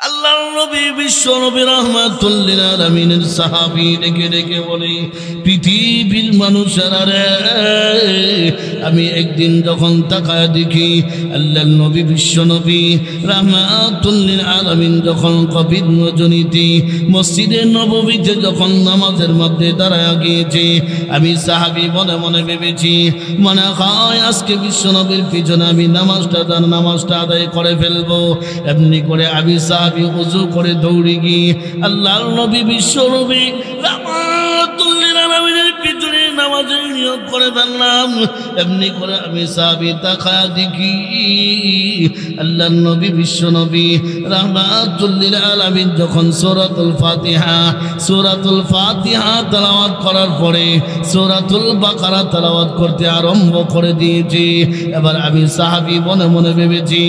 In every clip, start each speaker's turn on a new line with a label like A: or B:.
A: আল্লাহর নবী বিশ্ব নবী রাহমাতুল লিল আলামিনের সাহাবী ডেকে ডেকে বলে, পৃথিবীর মানুষেরা রে, আমি একদিন যখন তাকায় দেখি আল্লাহর নবী বিশ্ব নবী রাহমাতুল লিল আলামিন যখন কবির রজনীতে মসজিদে নববীতে যখন নামাজের মধ্যে দাঁড়ায় গিয়েছে, আমি সাহাবী মনে মনে ভেবেছি মনে হয় আজকে বিশ্ব নবীর পিছনে আমি নামাজটা আদায় করে ফেলবো। এমনি করে আমি সাহাবী ওযু করে দৌড়ে গিয়ে আল্লাহর নবী বিশ্ব নবী রাহমাতুল লিল আলামিনের পিছনে নামাজের নিয়ত করে ফেললাম। এমনি করে আমি সাহাবী তাকায়া দেখি আল্লাহর নবী বিশ্ব নবী রাহমাতুল লিল আলামিন যখন সূরাতুল ফাতিহা তেলাওয়াত করার পরে সূরাতুল বাকারা তেলাওয়াত করতে আরম্ভ করে দিয়েছে। এবার আমি সাহাবী মনে মনে ভেবেছি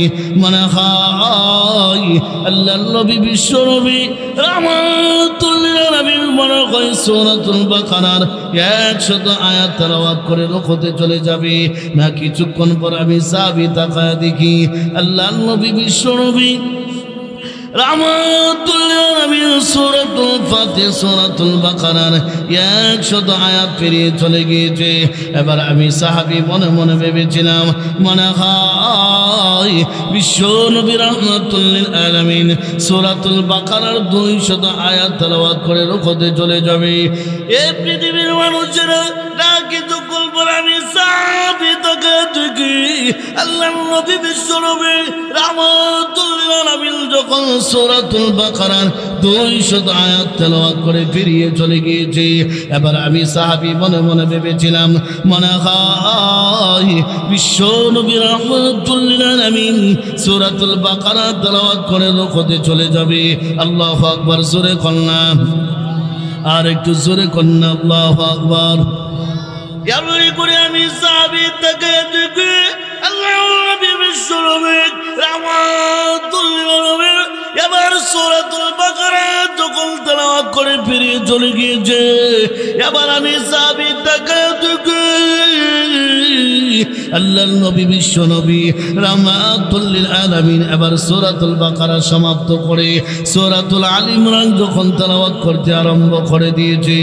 A: মনে হয় আল্লাহর নবী বিশ্ব নবী রাহমাতুল লিল আলামিন মনে হয় সূরাতুল বাকারার 100 আয়াত তেলাওয়াত করে রুকুতে চলে যাবে। না কিছুক্ষণ পর আমি সাহাবী তাকায়া দেখি আল্লাহর নবী বিশ্ব নবী রাহমাতুল লিল আলামিন সূরাতুল ফাতিহা সূরাতুল বাকারার 100 আয়াত পেরিয়ে চলে গিয়েছে। এবার আমি সাহাবী মনে মনে ভেবেছিলাম মনে হয় বিশ্ব নবী রাহমাতুল লিল আলামিন সূরাতুল বাকারার 200 আয়াত তেলাওয়াত করে রুকুতে চলে যাবে। এই পৃথিবীর মানুষেরা না কিছুক্ষণ পর আমি সাহাবী তাকায়া দেখি আল্লাহর নবী বিশ্ব নবী রাহমাতুল লিল আলামিন যখন সূরাতুল বাকারার 200 আয়াত তেলাওয়াত করে ফিরিয়ে চলে গিয়েছে। এবার আমি সাহাবী মনে মনে ভেবেছিলাম মনে হয় বিশ্ব নবী রাহমাতুল লিল আলামিন সূরাতুল বাকারা তেলাওয়াত করে রুকুতে চলে যাবে। আল্লাহু আকবার, জোরে কন্না আর একটু জোরে কন্না আল্লাহু আকবার। এমনি করে আমি সাহাবী থেকে দেখি আল্লাহর নবী বিশ্ব নবী রাহমাতুল লিল আলামিন এবার সূরাতুল বাকারা যখন তেলাওয়াত করে ফিরিয়ে চলে গিয়েছে। এবার আমি সাহাবী থেকে দেখি আল্লাহর নবী বিশ্ব নবী রাহমাতুল লিল আলামিন এবার সূরাতুল বাকারা সমাপ্ত করে সূরাতুল আল ইমরান যখন তেলাওয়াত করতে আরম্ভ করে দিয়েছে।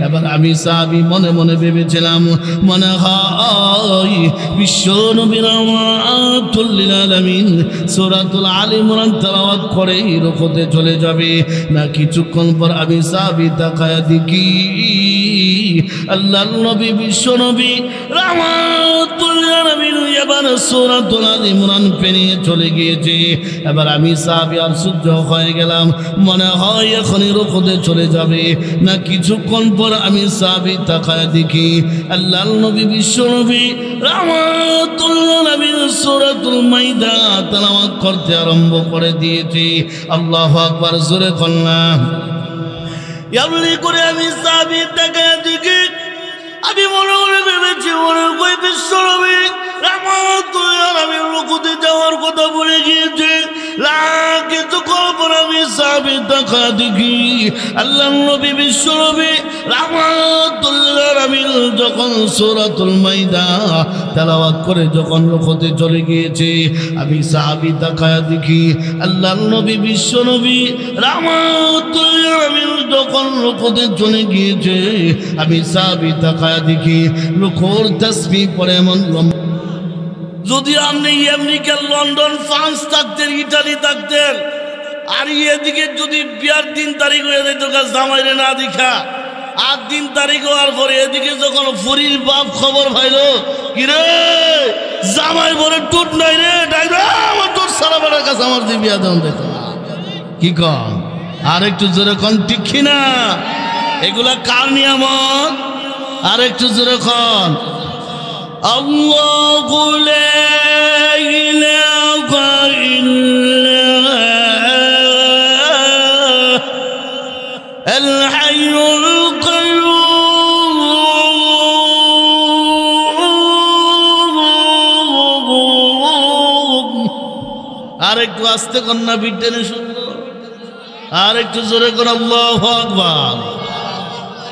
A: এবার আমি সাহাবী মনে মনে ভেবেছিলাম মনে হয় বিশ্ব নবী রাহমাতুল লিল আলামিন সূরাতুল আল ইমরান তেলাওয়াত করে রুকুতে চলে যাবে। না কিছুক্ষণ পর আমি সাহাবী তাকায়া দেখি আল্লাহর নবী বিশ্ব নবী রাহমাতুল লিল আলামিন এবার সূরাতুল আল ইমরান পেরিয়ে চলে গিয়েছে। এবার আমি সাহাবী আর সহ্য হয়ে গেলাম মনে হয় এখনই রুকুতে চলে যাবে। না কিছুক্ষণ পর আমি সাহাবী তাকায়া দেখি আল্লাহর নবী বিশ্ব নবী রাহমাতুল লিল আলামিন সূরাতুল মাইদা তেলাওয়াত করতে আরম্ভ করে দিয়েছে। আল্লাহু আকবার, জোরে কন্না। এমনি করে আমি সাহাবী তাকায়া দেখি আমি মনে মনে ভেবেছি মনে কই বিশ্ব নবী রাহমাতুল লিল আলামিন রুকুতে যাওয়ার কথা বলে গিয়েছে। কিছুক্ষণ পর আমি সাহাবী তাকায়া দেখি আল্লাহর নবী বিশ্ব নবী রাহমাতুল লিল আলামিন যখন সূরাতুল মাইদা তেলাওয়াত করে যখন রুকুতে চলে গিয়েছে। আমি সাহাবী তাকায়া দেখি আল্লাহর নবী বিশ্ব নবী রাহমাতুল লিল আলামিন যখন রুকুতে চলে গিয়েছে। আমি সাহাবী তাকায়া দেখি রুকুর তাসবিহ পড়ে এমন যদি আপনি আমেরিকা লন্ডন ফ্রান্স থাকতেন ইটালি থাকতেন আর এদিকে যদি বিয়ার 3 তারিখ হয়ে যেত জামাইরে না দেখা 8 দিন তারিখ হওয়ার পরে এদিকে যখন ফরির বাপ খবর পাইল কিরে জামাই বলে টুট নাই রে আমার তোর সারা বেড়ার কাছে আমার দিয়ে বিয়া দেন দেখো কি কম আর একটু জোরে কন ঠিক কিনা এগুলা কার নিয়ামত আর একটু জোরে কন আল্লাহু লা ইলাহা ইল্লাল হাইয়ুল কাইয়্যুম। আর একটু আস্তে কন্যা বিটেনে শুনলো আর একটু জোরে কর আল্লাহু আকবার।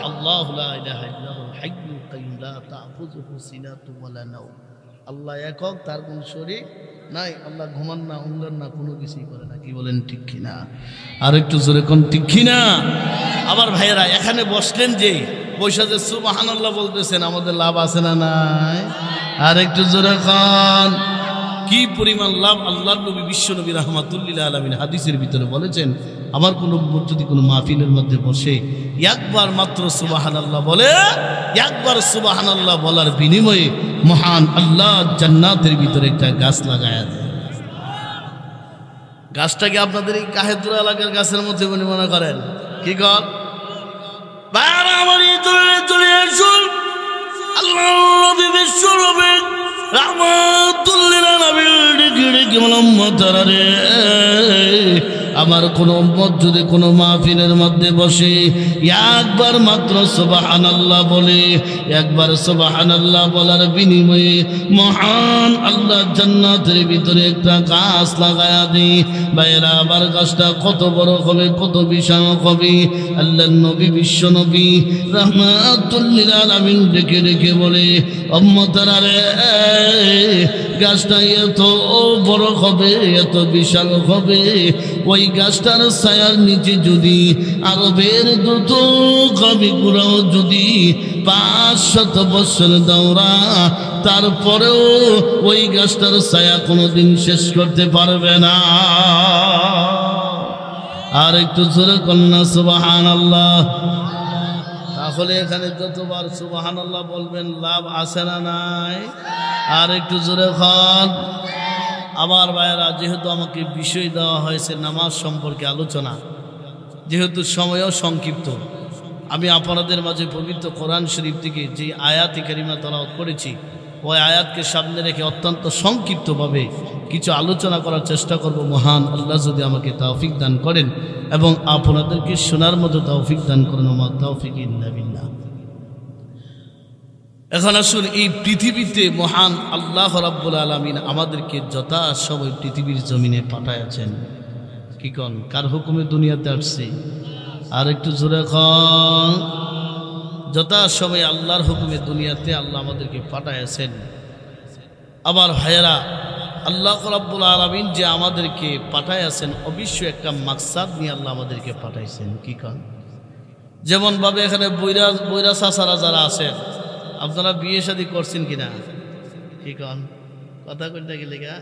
A: আল্লাহু লা ইলাহা ইল্লাহুল হাইয়ুল কাইয়্যুম লা তা'খুযুহু সিনাতুন ওয়া লা নাওম আল্লাহ একক, তার কোন শরীক নাই। আল্লাহ ঘুমান না, উঙ্গান না, কোনো কিছুই করে না। কি বলেন ঠিক কিনা? আর একটু জোরে কোন ঠিক কিনা? আবার ভাইয়েরা এখানে বসলেন যে বৈশা যে সুবহানাল্লাহ বলতেছেন, আমাদের লাভ আছে না নাই? আর একটু জোরে কোন। কি পরিমাণ লাভ! আল্লাহর নবী বিশ্ব নবী রাহমাতুল্লিল আলামিন হাদিসের ভিতরে বলেছেন, আমার কোনো যদি কোনো মাহফিলের মধ্যে বসে একবার মাত্র সুবহানাল্লাহ বলে, একবার সুবহানাল্লাহ বলার বিনিময়ে মহান আল্লাহ জান্নাতের ভিতরে একটা গাছ লাগায়া দেয়। গাছটাকে আপনাদের এই কাহেতুরা এলাকার গাছের মধ্যে মনে করেন কি কর আল্লাহ নবী বিশ্ব নবী রাহমাতুল্লিল আলামিন আমার কোন উম্মত যদি কোনো মাহফিলের মধ্যে বসে একবার মাত্র সুবহানাল্লাহ বলে, একবার সুবহানাল্লাহ বলার বিনিময়ে মহান আল্লাহ জান্নাতের ভিতরে একটা গাছ লাগায়া দেয়। বাইরা আবার গাছটা কত বড় হবে, কত বিশাল হবে! আল্লাহর নবী বিশ্ব নবী রাহমাতুল্লিল আলামিন ডেকে ডেকে বলে, উম্মতরা রে, গাছটা এত বড় হবে, এত বিশাল হবে, ওই গাছটার ছায়ার নিচে যদি আরবের দ্রুত কবিগুলোও যদি 500 বছর দৌড়া, তারপরেও ওই গাছটার ছায়া কোনোদিন শেষ করতে পারবে না। আর একটু জোরে কন্যা সুবহানাল্লাহ। তাহলে এখানে যতবার সুবহানাল্লাহ বলবেন লাভ আছে না নাই? আর একটু জোরে খান। আমার ভাইয়েরা, যেহেতু আমাকে বিষয় দেওয়া হয়েছে নামাজ সম্পর্কে আলোচনা, যেহেতু সময়ও সংক্ষিপ্ত, আমি আপনাদের মাঝে পবিত্র কোরআন শরীফ থেকে যে আয়াত কারিমা তেলাওয়াত করেছি, ওই আয়াতকে সামনে রেখে অত্যন্ত সংক্ষিপ্তভাবে কিছু আলোচনা করার চেষ্টা করব। মহান আল্লাহ যদি আমাকে তৌফিক দান করেন এবং আপনাদেরকে শোনার মতো তৌফিক দান করেন। ওমা তৌফিক ইল্লা বিল্লাহ। এখন আসুন, এই পৃথিবীতে মহান আল্লাহ রাব্বুল আলামিন আমাদেরকে যথাসময় পৃথিবীর জমিনে পাঠাইয়াছেন। কি কন, কার হুকুমে দুনিয়াতে আসছে? আর একটু জোরে কন। যথাসময় আল্লাহর হুকুমে দুনিয়াতে আল্লাহ আমাদেরকে পাঠাইয়াছেন। আবার ভাইয়েরা, আল্লাহ রাব্বুল আলামিন যে আমাদেরকে পাঠাইয়াছেন, অবশ্যই একটা মাকসাদ নিয়ে আল্লাহ আমাদেরকে পাঠাইছেন। কি কন? যেমনভাবে এখানে বৈরা চাচারা যারা আছেন, আপনারা বিয়ে শাদী করছেন কিনা? কি কন? কথা কইতে গেলে গা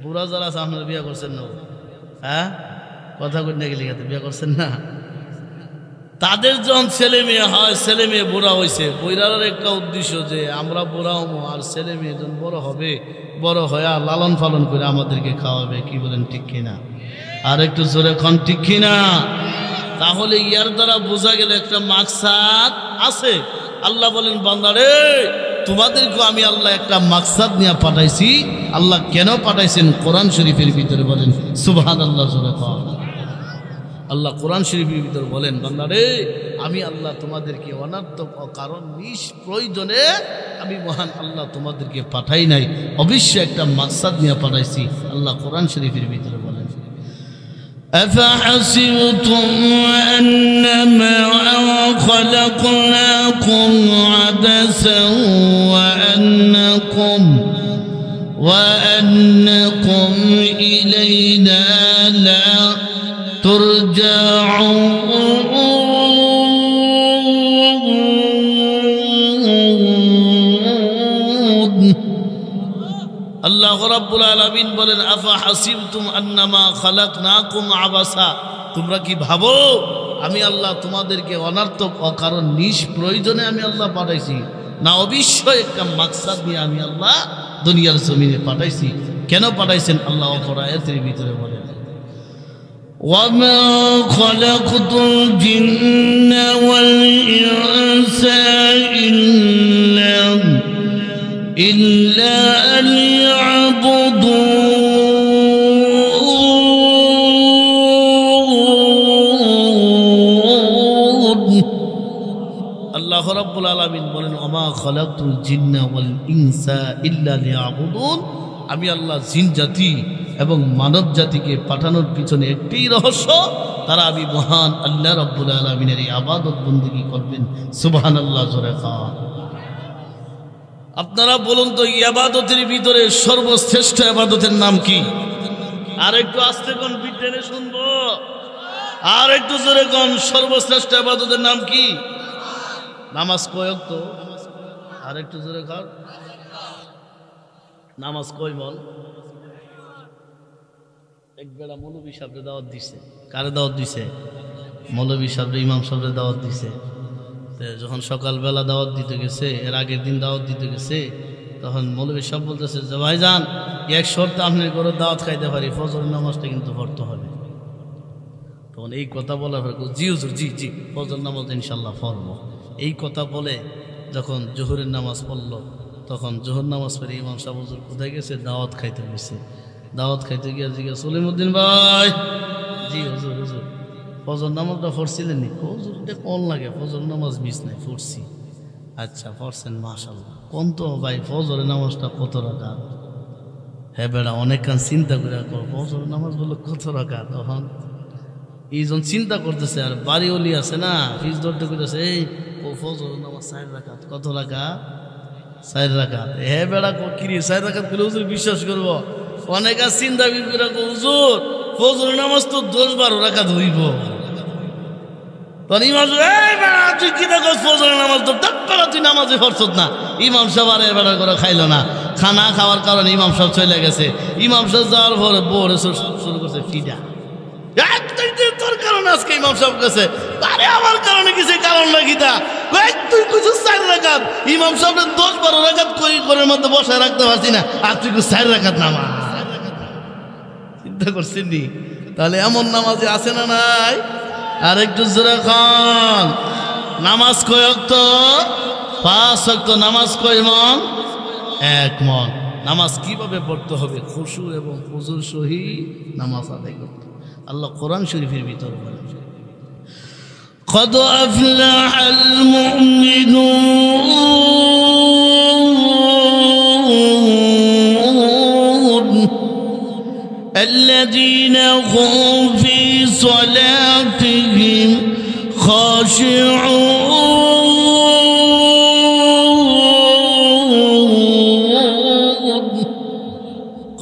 A: বুড়া যারা আছে, আপনারা বিয়ে করছেন না? হ্যাঁ, কথা কইতে গেলে গা বিয়ে করছেন না? তাদের যখন ছেলে মেয়ে হয়, ছেলে মেয়ে বুড়া হয়েছে, বইরার একটা উদ্দেশ্য যে আমরা বুড়া হবো আর ছেলে মেয়ে যখন বড় হবে, বড় হয়ে লালন পালন করে আমাদেরকে খাওয়াবে। কি বলেন ঠিক কিনা? আর একটু জোরে খন ঠিক কিনা? তাহলে ইয়ার দ্বারা বোঝা গেল একটা মাকসাদ আছে। আল্লাহ বলেন, বান্দারে তোমাদেরকে আমি আল্লাহ একটা মাকসাদ নিয়ে পাঠাইছি। আল্লাহ কেন পাঠাইছেন? কোরআন শরীফের ভিতরে বলেন সুবহানাল্লাহ। জোরে কন। আল্লাহ কোরআন শরীফের ভিতরে বলেন, বান্দারে আমি আল্লাহ তোমাদেরকে অনর্থক অকারণ নিষ্প্রয়োজনে আমি মহান আল্লাহ তোমাদেরকে পাঠাই নাই, অবশ্যই একটা মাকসাদ নিয়ে পাঠাইছি। আল্লাহ কোরআন শরীফের ভিতরে বলেন, أفحسبتم أنما خلقناكم عبثا وأنكم إلينا لا ترجعون আল্লাহ রাব্বুল আলামিন বলেন, আফা হাসিবতুম আন্নামা খালাকনাকুম আবাসা, তোমরা কি ভাবো আমি আল্লাহ তোমাদেরকে অনর্থক অকারণ নিষ্প্রয়োজনে আমি আল্লাহ পাঠাইছি? না, অবশ্যই একটা মাকসাদ নিয়ে আমি আল্লাহ দুনিয়ার জমিনে পাঠাইছি। কেন পাঠাইছেন? আল্লাহ অপর আয়াতের ভিতরে বলেন, ওয়ামা খালাকতুল জিন্না ওয়াল ইনসা ইল্লা আল্লাহ রাব্বুল আলামিন বলেন, ওমা খালাকতুল জিন্না ওয়াল ইনসা ইল্লা লিয়াবুদুন, আমি আল্লাহ জিন জাতি এবং মানব জাতিকে পাঠানোর পিছনে একটাই রহস্য, তারা আমি মহান আল্লাহ রাব্বুল আলামিনের ইবাদত বندگی করবেন। সুবহানাল্লাহ। জোরে খান। আপনারা বলুন তো ইবাদতের ভিতরে সর্বশ্রেষ্ঠ ইবাদতের নাম কি? আর একটু আস্তে কোন বিটেনে শুনবো, আর একটু জোরে কোন সর্বশ্রেষ্ঠ ইবাদতের নাম কি? নামাজ কয় ওয়াক্ত? আর একটু জোরে কর। নামাজ কয় বল? একবেলা মৌলবী সাহেবরে দাওয়াত দিছে। কারে দাওয়াত দিছে? মৌলবী সাহেবরে, ইমাম সাহেবরে দাওয়াত দিছে। যখন সকালবেলা দাওয়াত দিতে গেছে, এর আগের দিন দাওয়াত দিতে গেছে, তখন মৌলবী সাহেব বলতেছে যে ভাইজান এক শর্তে আপনি করে দাওয়াত খাইতে পারি, ফজরের নামাজটা কিন্তু পড়তে হবে। তখন এই কথা বলার পর জি হুজুর, জি জি ফজর নামাজ ইনশাল্লাহ পড়ব। এই কথা বলে যখন জোহরের নামাজ পড়লো, তখন জোহর নামাজ পড়ে ইমাম সাহেব হুজুর কোথায় গেছে? দাওয়াত খাইতে গেছে। দাওয়াত খাইতে গিয়ে জিজ্ঞেস, সলিমউদ্দিন ভাই। জি হুজুর, হুজুর ফজর নামাজটা পড়ছিলেন নি? হুজুর এটা কোন লাগে, ফজর নামাজ মিস নাই, পড়ছি। আচ্ছা পড়ছেন, মাশাআল্লাহ। কোন তো ভাই ফজরের নামাজটা কত রাকাত? হ্যাঁ বেড়া অনেকক্ষণ চিন্তা করে ফজরের নামাজ বললো কত রাকাত। তখন এইজন চিন্তা করতেছে, আর বাড়ি অলি আছে না, ফিজ ধরতে করতেছে, এই ও ফজরের নামাজ 4 রাকাত। কত রাকাত? 4 রাকাত। হ্যাঁ বেড়া কিরে 4 রাকাত বলে হুজুর বিশ্বাস করবো? অনেক চিন্তা করে হুজুর ফজরের নামাজ তো 10-12 রাকাত হইব। তুই কি দেখো ফজরের নামাজ তো তারপরে তুই নামাজে পড়ছত না। ইমাম সাহেব আর এবার করে খাইলো না। খানা খাওয়ার কারণে ইমাম সাহেব চলে গেছে। ইমাম সাহেব যাওয়ার পরে বোরে শুরু করছে ফিডা, তোর কারণে আজকে ইমাম সাহেব গেছে, আরে আমার কারণে কিছু কারণ নাকি তা তুই কিছু 4 রাকাত ইমাম সাহেবের 10-12 রাকাত করে মধ্যে বসায় রাখতে পারছি না, আর তুই 4 রাকাত নামাজ। চিন্তা করছেন নি? তাহলে এমন নামাজে আছে না নাই? আর একটু জোরে খান। নামাজ কয় ওয়াক্ত? 5 ওয়াক্ত। নামাজ কয় মন? 1 মন। নামাজ কিভাবে পড়তে হবে? খুশু এবং হুজুর সহিত নামাজ আদায় করতে। আল্লাহ কোরআন শরীফের ভিতরে বলেন, قد أفلح المؤمنون الذين هم في صلاتهم خاشعون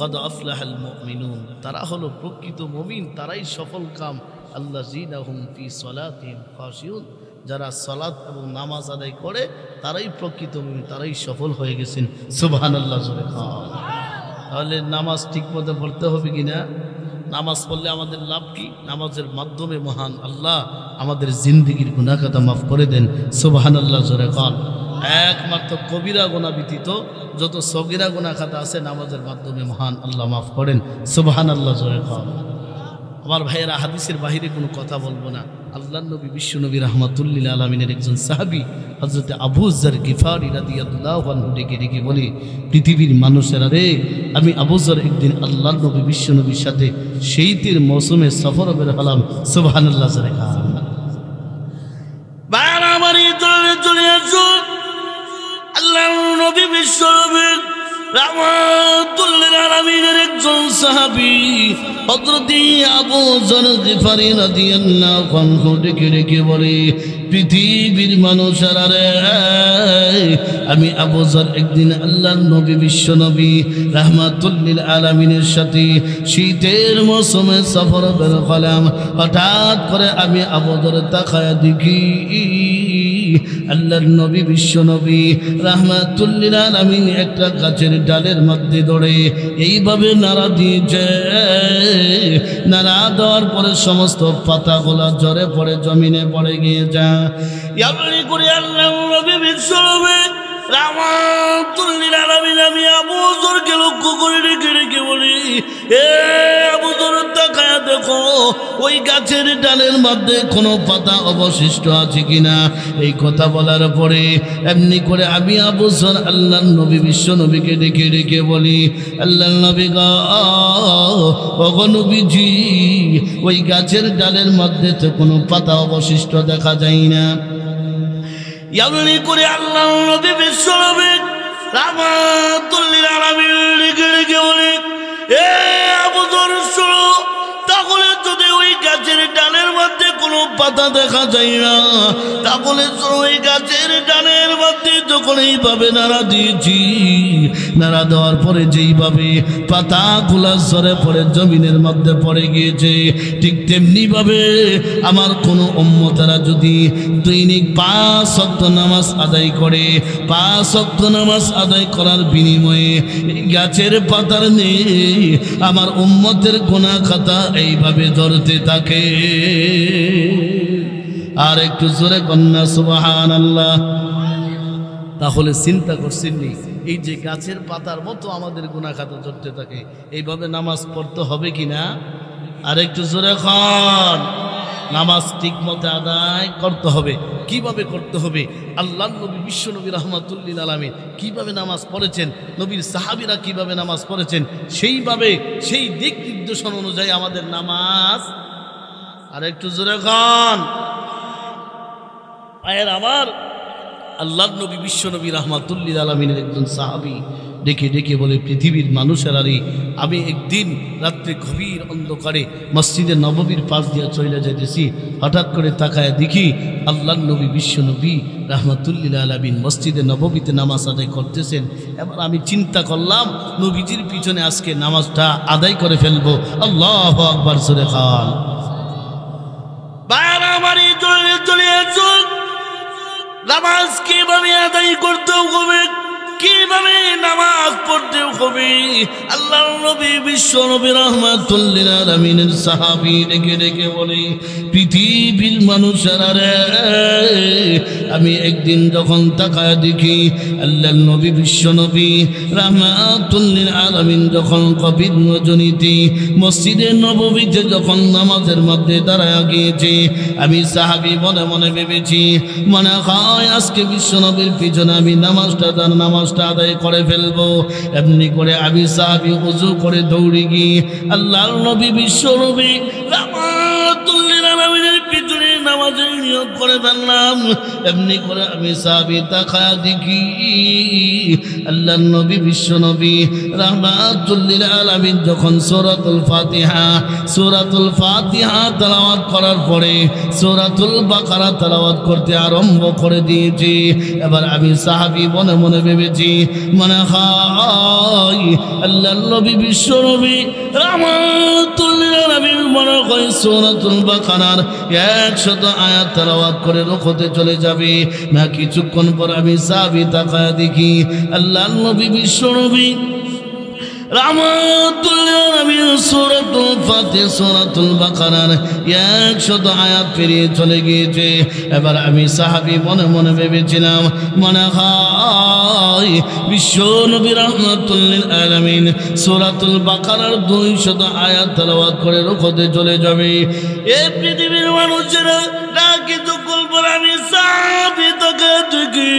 A: قد أفلح المؤمنون তারা হলো প্রকৃত মুমিন, তারাই সফল কাম। আল্লাযীনা হুম ফি সলাতিহিম খাশিউন, যারা সালাত এবং নামাজ আদায় করে তারাই প্রকৃত মুমিন, তারাই সফল হয়ে গেছেন। সুবহানাল্লাহ জোরে খান। তাহলে নামাজ ঠিকমতো পড়তে হবে কিনা? নামাজ পড়লে আমাদের লাভ কি? নামাজের মাধ্যমে মহান আল্লাহ আমাদের জিন্দেগির গুনাহ খাতা মাফ করে দেন। সুবহানাল্লাহ জোরে খান। একমাত্র কবিরা গুনাহ ব্যতীত যত সগীরা গুনাহ খাতা আছে নামাজের মাধ্যমে মহান আল্লাহ মাফ করেন। সুবহানাল্লাহ জোরে খান। আমার ভাইয়েরা, হাদিসের বাহিরে কোনো কথা বলবো না। আল্লাহর নবী বিশ্বনবী রাহমাতুল্লিল আলামিনের একজন সাহাবী হযরত আবু যর গিফারি রাদিয়াল্লাহু আনহু ডেকে ডেকে বলে, পৃথিবীর মানুষেরা রে, আমি আবু যর একদিন আল্লাহর নবী বিশ্বনবীর সাথে শীতের মৌসুমে সফর বের হলাম। সুবহানাল্লাহ জোরে খান। বাবা আমার ইতরে চলে আসুন। আল্লাহর নবী বিশ্বনবী রাহমাতুল্লিল আলামিনের একজন সাহাবী হযরত আবু যর গিফারি রাদিয়াল্লাহু আনহু ডেকে ডেকে বলে, পৃথিবীর মানুষেরা রে, আমি আবু যর একদিন আল্লাহর নবী বিশ্বনবী রাহমাতুল্লিল আলামিনের সাথে শীতের মৌসুমে সফর বের হলাম। হঠাৎ করে আমি আবু যর তাকায়া দেখি আল্লাহর নবী বিশ্বনবী রাহমাতুল্লিল আলামিন একটা গাছের ডালের মধ্যে ধরে এইভাবে নাড়া দিয়েছে। নাড়া দেওয়ার পরে সমস্ত পাতাগুলো ঝরে পড়ে জমিনে পড়ে গিয়ে যায়। এমনি করে আল্লাহর নবী বিশ্বনবী রাহমাতুল্লিল আলামিন আমি আবু যরকে লক্ষ্য করে রেখে রেখে বলি, এ আবু যর তাকায়া দেখো ওই গাছের ডালের মধ্যে কোনো পাতা অবশিষ্ট আছে কিনা। এই কথা বলার পরে এমনি করে আমি আবু যর আল্লাহর নবী বিশ্বনবীকে ডেকে ডেকে বলি, আল্লাহর নবী গো, ওগো নবীজি, ওই গাছের ডালের মধ্যে তো কোনো পাতা অবশিষ্ট দেখা যায় না। এমনি করে আল্লাহর নবী বিশ্বনবী রাহমাতুল্লিল আলামিন ডেকে ডেকে বলি, এ আবু যর শোনো, তাহলে যদি ওই গাছের ডালের মধ্যে কোনো পাতা দেখা যায় না। তাহলে ওই গাছের ডালের মধ্যে যখন এইভাবে নাড়া দিয়েছি, নাড়া দেওয়ার পরে যেইভাবে পাতাগুলা ঝরে পড়ে জমিনের মধ্যে পড়ে গিয়েছে, ঠিক তেমনি ভাবে আমার কোনো উম্মতেরা যদি দৈনিক 5 ওয়াক্ত নামাজ আদায় করে, 5 ওয়াক্ত নামাজ আদায় করার বিনিময়ে গাছের পাতার নেই আমার উম্মতের গুনাহ খাতা এইভাবে ধরতে থাকে। আর একটু জোরে কন্যা সুবহানাল্লাহ। তাহলে চিন্তা করছেন নি, এই যে গাছের পাতার মতো আমাদের গুনাহ খাতা ধরতে থাকে, এইভাবে নামাজ পড়তে হবে কিনা? আর একটু জোরে খান। নামাজ ঠিক মতো আদায় করতে হবে। কিভাবে করতে হবে? আল্লাহর নবী বিশ্ব নবী রাহমাতুল্লিল আলামিন কিভাবে নামাজ পড়েছেন, নবীর সাহাবীরা কিভাবে নামাজ পড়েছেন, সেইভাবে সেই দিক নির্দেশনা অনুযায়ী আমাদের নামাজ। আর একটু জোরে খান। আয়ের আমার আল্লাহর নবী বিশ্ব নবী রাহমাতুল্লিল আলামিনের একজন সাহাবী ডেকে ডেকে বলে, পৃথিবীর মানুষেরারে, আমি একদিন রাত্রে গভীর অন্ধকারে মসজিদে নববীর পাশ দিয়ে চলে যাইতেছি, হঠাৎ করে তাকায় দেখি আল্লাহর নবী বিশ্ব নবী রাহমাতুল্লিল আলামিন মসজিদে নববীতে নামাজ আদায় করতেছেন। এবার আমি চিন্তা করলাম নবীজির পিছনে আজকে নামাজটা আদায় করে ফেলবো। আল্লাহু আকবার, জোরে খান। বাইরে আমারই চলে চলে আসুন। নামাজ কিভাবে আদায় করতে হবে, কিভাবে নামাজ পড়তে হবে, আল্লাহর নবী বিশ্ব নবী রাহমাতুল্লিল আলামিনের সাহাবী ডেকে ডেকে বলে, পৃথিবীর মানুষেরা রে, আমি একদিন যখন তাকায় দেখি আল্লাহর নবী বিশ্ব নবী রাহমাতুল্লিল আলামিন যখন গভীর রজনীতে মসজিদে নববীতে যখন নামাজের মধ্যে দাঁড়ায় গিয়েছে, আমি সাহাবী মনে মনে ভেবেছি, মনে হয় আজকে বিশ্ব নবীর পিছনে আমি নামাজটা আদায় করে ফেলবো। এমনি করে আমি সাহাবী ওযু করে দৌড়ে গিয়ে আল্লাহর নবী বিশ্ব নবী রাহমাতুল্লিল আলামিনের পিছনে নামাজের নিয়ত করে ফেললাম। এমনি করে আমি সাহাবী তাকায়া দেখি আল্লাহর নবী বিশ্ব নবী রাহমাতুল্লিল আলামিন যখন সূরাতুল ফাতিহা তেলাওয়াত করার পরে সূরাতুল বাকারা তেলাওয়াত করতে আরম্ভ করে দিয়েছি। এবার আমি সাহাবী মনে মনে ভেবেছি, মনে হয় আল্লাহর নবী বিশ্ব নবী রাহমাতুল্লিল আলামিন মনে হয় সূরাতুল বাকারার 100 আয়াত তেলাওয়াত করে রুকুতে চলে যাবে। না কিছুক্ষণ পর আমি সাহাবী তাকায়া দেখি আল্লাহর নবী বিশ্ব নবী রাহমাতুল্লিল আলামিন সূরাতুল বাকারার 100 আয়াত পেরিয়ে চলে গিয়েছে। এবার আমি সাহাবী মনে মনে ভেবেছিলাম, মনে হয় বিশ্ব নবী রাহমাতুল্লিল আলামিন সূরাতুল বাকারার 200 আয়াত তেলাওয়াত করে রুকুতে চলে যাবে। এই পৃথিবীর মানুষেরা কিছুক্ষণ পর আমি সাহাবী তাকায়া দেখি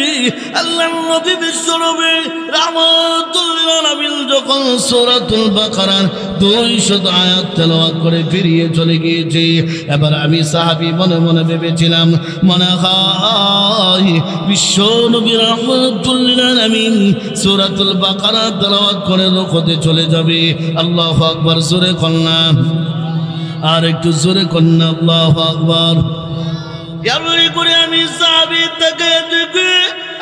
A: আল্লাহর নবী বিশ্ব নবী রাহমাতুল্লিল আলামিন যখন সূরাতুল বাকারার 200 আয়াত তেলাওয়াত করে ফিরিয়ে চলে গিয়েছে। এবার আমি সাহাবী মনে মনে ভেবেছিলাম, মনে হয় বিশ্ব নবী রাহমাতুল্লিল আলামিন সূরাতুল বাকারা তেলাওয়াত করে রুকুতে চলে যাবে। আল্লাহু আকবার, জোরে কন্যা। আর একটু জোরে কন্যা, আল্লাহু আকবার। এমনি করে আমি সাহাবী তাকায়া দেখি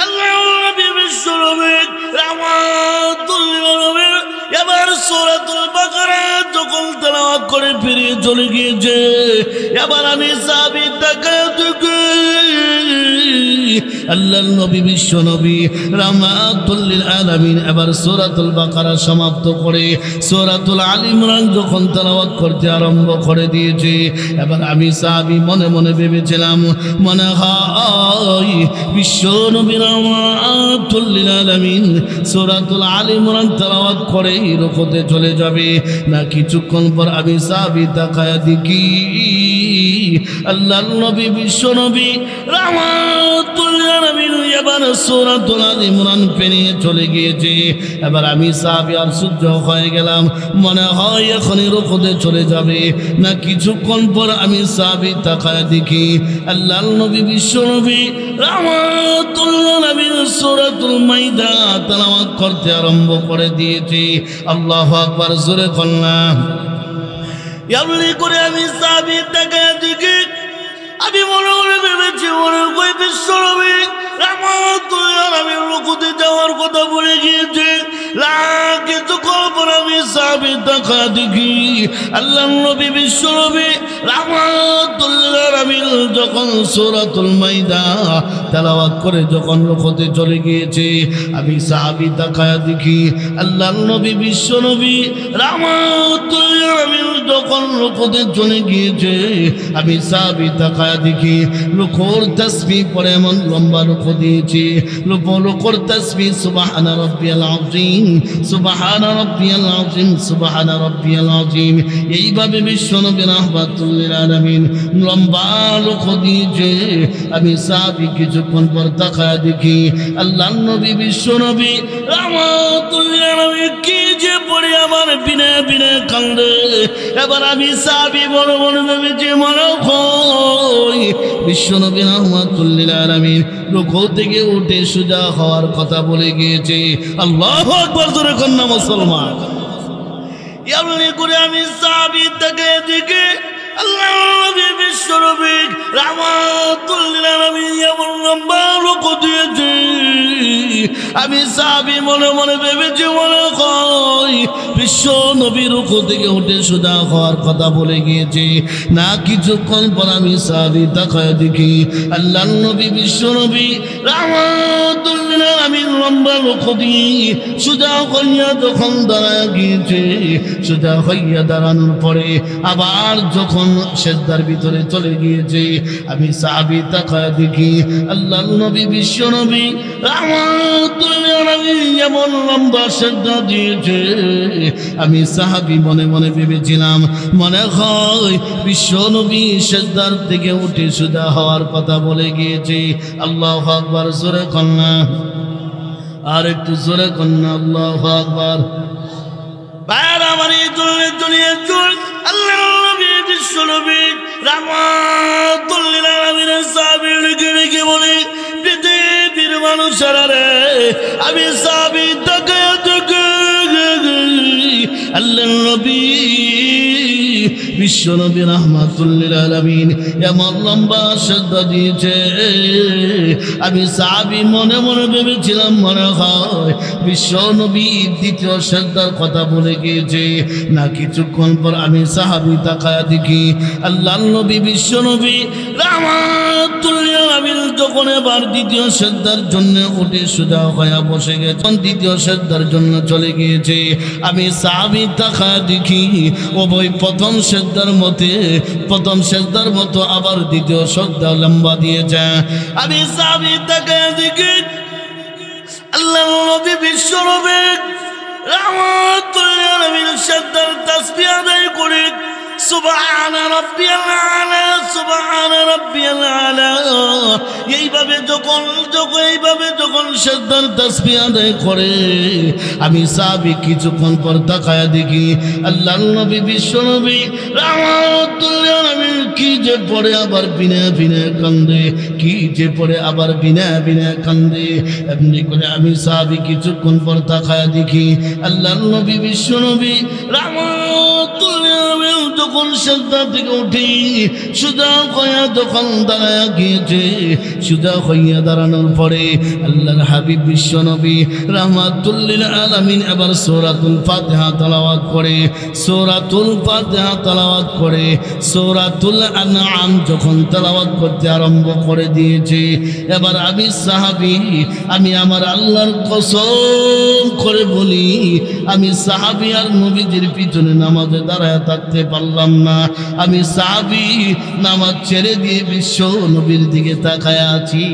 A: আল্লাহর নবী বিশ্ব নবী রাহমাতুল্লিল আলামিন এবার সূরাতুল বাকারা যখন তেলাওয়াত করে ফিরিয়ে চলে গিয়েছে। এবার আমি সাহাবী তাকায়া দেখি আল্লাহর নবী বিশ্ব নবী রাহমাতুল্লিল আলামিন এবার সূরাতুল বাকারা সমাপ্ত করে সূরাতুল আল ইমরান যখন তেলাওয়াত করতে আরম্ভ করে দিয়েছে। এবার আমি সাহাবী মনে মনে ভেবেছিলাম, মনে হয় বিশ্ব নবী রাহমাতুল্লিল আলামিন সূরাতুল আল ইমরান তেলাওয়াত করে রুকুতে চলে যাবে। না কিছুক্ষণ পর আমি সাহাবী তাকায়া দেখি আল্লাহর নবী বিশ্ব নবী রাহমাতুল্লিল আলামিন এবার সূরাতুল আল ইমরান পেরিয়ে চলে গিয়েছে। এবার আমি সাহাবী আর সহ্য হয়ে গেলাম, মনে হয় এখনই রুকুতে চলে যাবে। না কিছুক্ষণ পর আমি সাহাবী তাকায়া দেখি আল্লাহর নবী বিশ্ব নবী রাহমাতুল্লিল আলামিন সূরাতুল মাইদা তেলাওয়াত করতে আরম্ভ করে দিয়েছে। আল্লাহু আকবার, জোরে কন্যা। এমনি করে আমি সাহাবী তাকায়া দেখি আমি বিশ্বনবী রাহমাতুল আলামিন রুকুতে যাওয়ার কথা বলে গিয়েছে কিন্তু কল্পন আমি সাহাবী তাকা দেখি আল্লাহর নবী বিশ্বনবী রাহমাতুল আলামিন যখন সূরাতুল মাইদা তেলাওয়াত করে যখন রুকুতে চলে গিয়েছে আমি সাহাবী তাকা দেখি আল্লাহর নবী বিশ্বনবী রাহমাতুল আলামিন যখন রুকুতে চলে গিয়েছে আমি সাহাবী তাকা দেখি রুকুর তাসবিহ পড়ে এমন লম্বা রুকু দিয়েছে রুকুর তাসবিহ সুবহানা রাব্বিয়াল আযীম সুবহানা রাব্বিয়াল আযীম সুবহানা রাব্বিয়াল আযীম এইভাবে বিশ্বনবী রাহমাতুল লিল আলামিন লম্বা রুকু দিয়েছে আমি সাহাবী কিছুক্ষণ পর তাকায় দেখি আল্লাহর নবী বিশ্বনবী রাহমাতুল লিল আলামিন কি যে পড়ে আমার বিনা বিনা কান্দে এবার আমি সাহাবী বড় বড় ভেবেছি মনে হয় বিশ্বনবী রাহমাতুল লিল আলামিন রুকু থেকে উঠে সোজা হওয়ার কথা বলে গিয়েছে আল্লাহু আকবার জোরে কন্যা মুসলমান এমনি করে আমি সাহাবী থেকে দেখে আল্লাহর নবী বিশ্বনবী রাহমাতুল লিল আলামিন এমন লম্বা রুকু দিয়েছে আমি সাহাবী মনে মনে ভেবেছি মনে হয় বিশ্বনবী রুকু থেকে উঠে সোজা হওয়ার কথা বলে গিয়েছে না কিছুক্ষণ পর আমি সাহাবী তাকায় দেখি আল্লাহর নবী বিশ্বনবী রাহমাতুল লিল আলামিন লম্বা রুকু দিয়ে সোজা হইয়া যখন দাঁড়ায় গিয়েছে সোজা হইয়া দাঁড়ানোর পরে আবার যখন সিজদার ভিতরে চলে গিয়েছে আমি সাহাবী তাকায় দেখি আল্লাহর নবী বিশ্বনবী রাহমাতুল লিল আলামিন এমন লম্বা সিজদা দিয়েছে আমি সাহাবী মনে মনে ভেবেছিলাম মনে হয় বিশ্বনবী সিজদার থেকে উঠে সোজা হওয়ার কথা বলে গিয়েছে আল্লাহু আকবার জোরে কন্যা আর একটু জোরে কন্যা আল্লাহু আকবার বাইরে আমার এই দুনিয়া জুড়ে আল্লাহর নবী বিশ্বনবী রাহমাতুল লিল আলামিন সাহাবী রেখে বলে পৃথিবীর মানুষেরা রে আমি সাহাবী তাকায় দেখি আল্লাহর নবী বিশ্বনবী রাহমাতুল লিল আলামিন এমন লম্বা সিজদা দিয়েছে আমি সাহাবী মনে মনে ভেবেছিলাম মনে হয় বিশ্বনবী দ্বিতীয় সিজদার কথা বলে গিয়েছে না কিছুক্ষণ পর আমি সাহাবী তাকায় দেখি আল্লাহর নবী বিশ্বনবী রাহমাতুল লিল আলামিন যখন এবার দ্বিতীয় সিজদার জন্য উঠে সোজা হয়ে বসে গেছেন দ্বিতীয় সিজদার জন্য চলে গিয়েছে আমি সাহাবী তাকায় দেখি ওই প্রথম সিজদার মতো আবার দ্বিতীয় সিজদা লম্বা দিয়েছে আমি সাহাবী তাকায় দেখি আল্লাহর নবী বিশ্বনবী রাহমাতুল লিল আলামিন সিজদার তাসবিহ আদায় করে সুবহানা রাব্বিয়াল আলা সুবহানা রাব্বিয়াল আলা এইভাবে যখন সিজদার তাসবিহ আদায় করে আমি সাহাবী কিছুক্ষণ পর তাকায় দেখি আল্লাহর নবী বিশ্বনবী রাহমাতুল লিল আলামিন কি যে পড়ে আবার বিনা বিনা কান্দে কি যে পড়ে আবার বিনা বিনা কান্দে এমনি করে আমি সাহাবী কিছুক্ষণ পর তাকায় দেখি আল্লাহর নবী বিশ্বনবী রাহমাতুল লিল আলামিন যখন সিজদা থেকে উঠি সোজা হইয়া যখন দাঁড়ায় গিয়েছে সোজা হইয়া দাঁড়ানোর পরে আল্লাহর হাবিব বিশ্বনবী রাহমাতুল লিল আলামিন এবার সূরাতুল ফাতিহা তেলাওয়াত করে সূরাতুল আনআম যখন তেলাওয়াত করতে আরম্ভ করে দিয়েছে এবার আমি সাহাবী আমি আমার আল্লাহর কসম করে বলি আমি সাহাবী আর নবীজির পিছনে নামাজে দাঁড়ায় থাকতে পারলাম না আমি সাহাবী নামাজ ছেড়ে দিয়ে বিশ্ব নবীর দিকে তাকায় আছি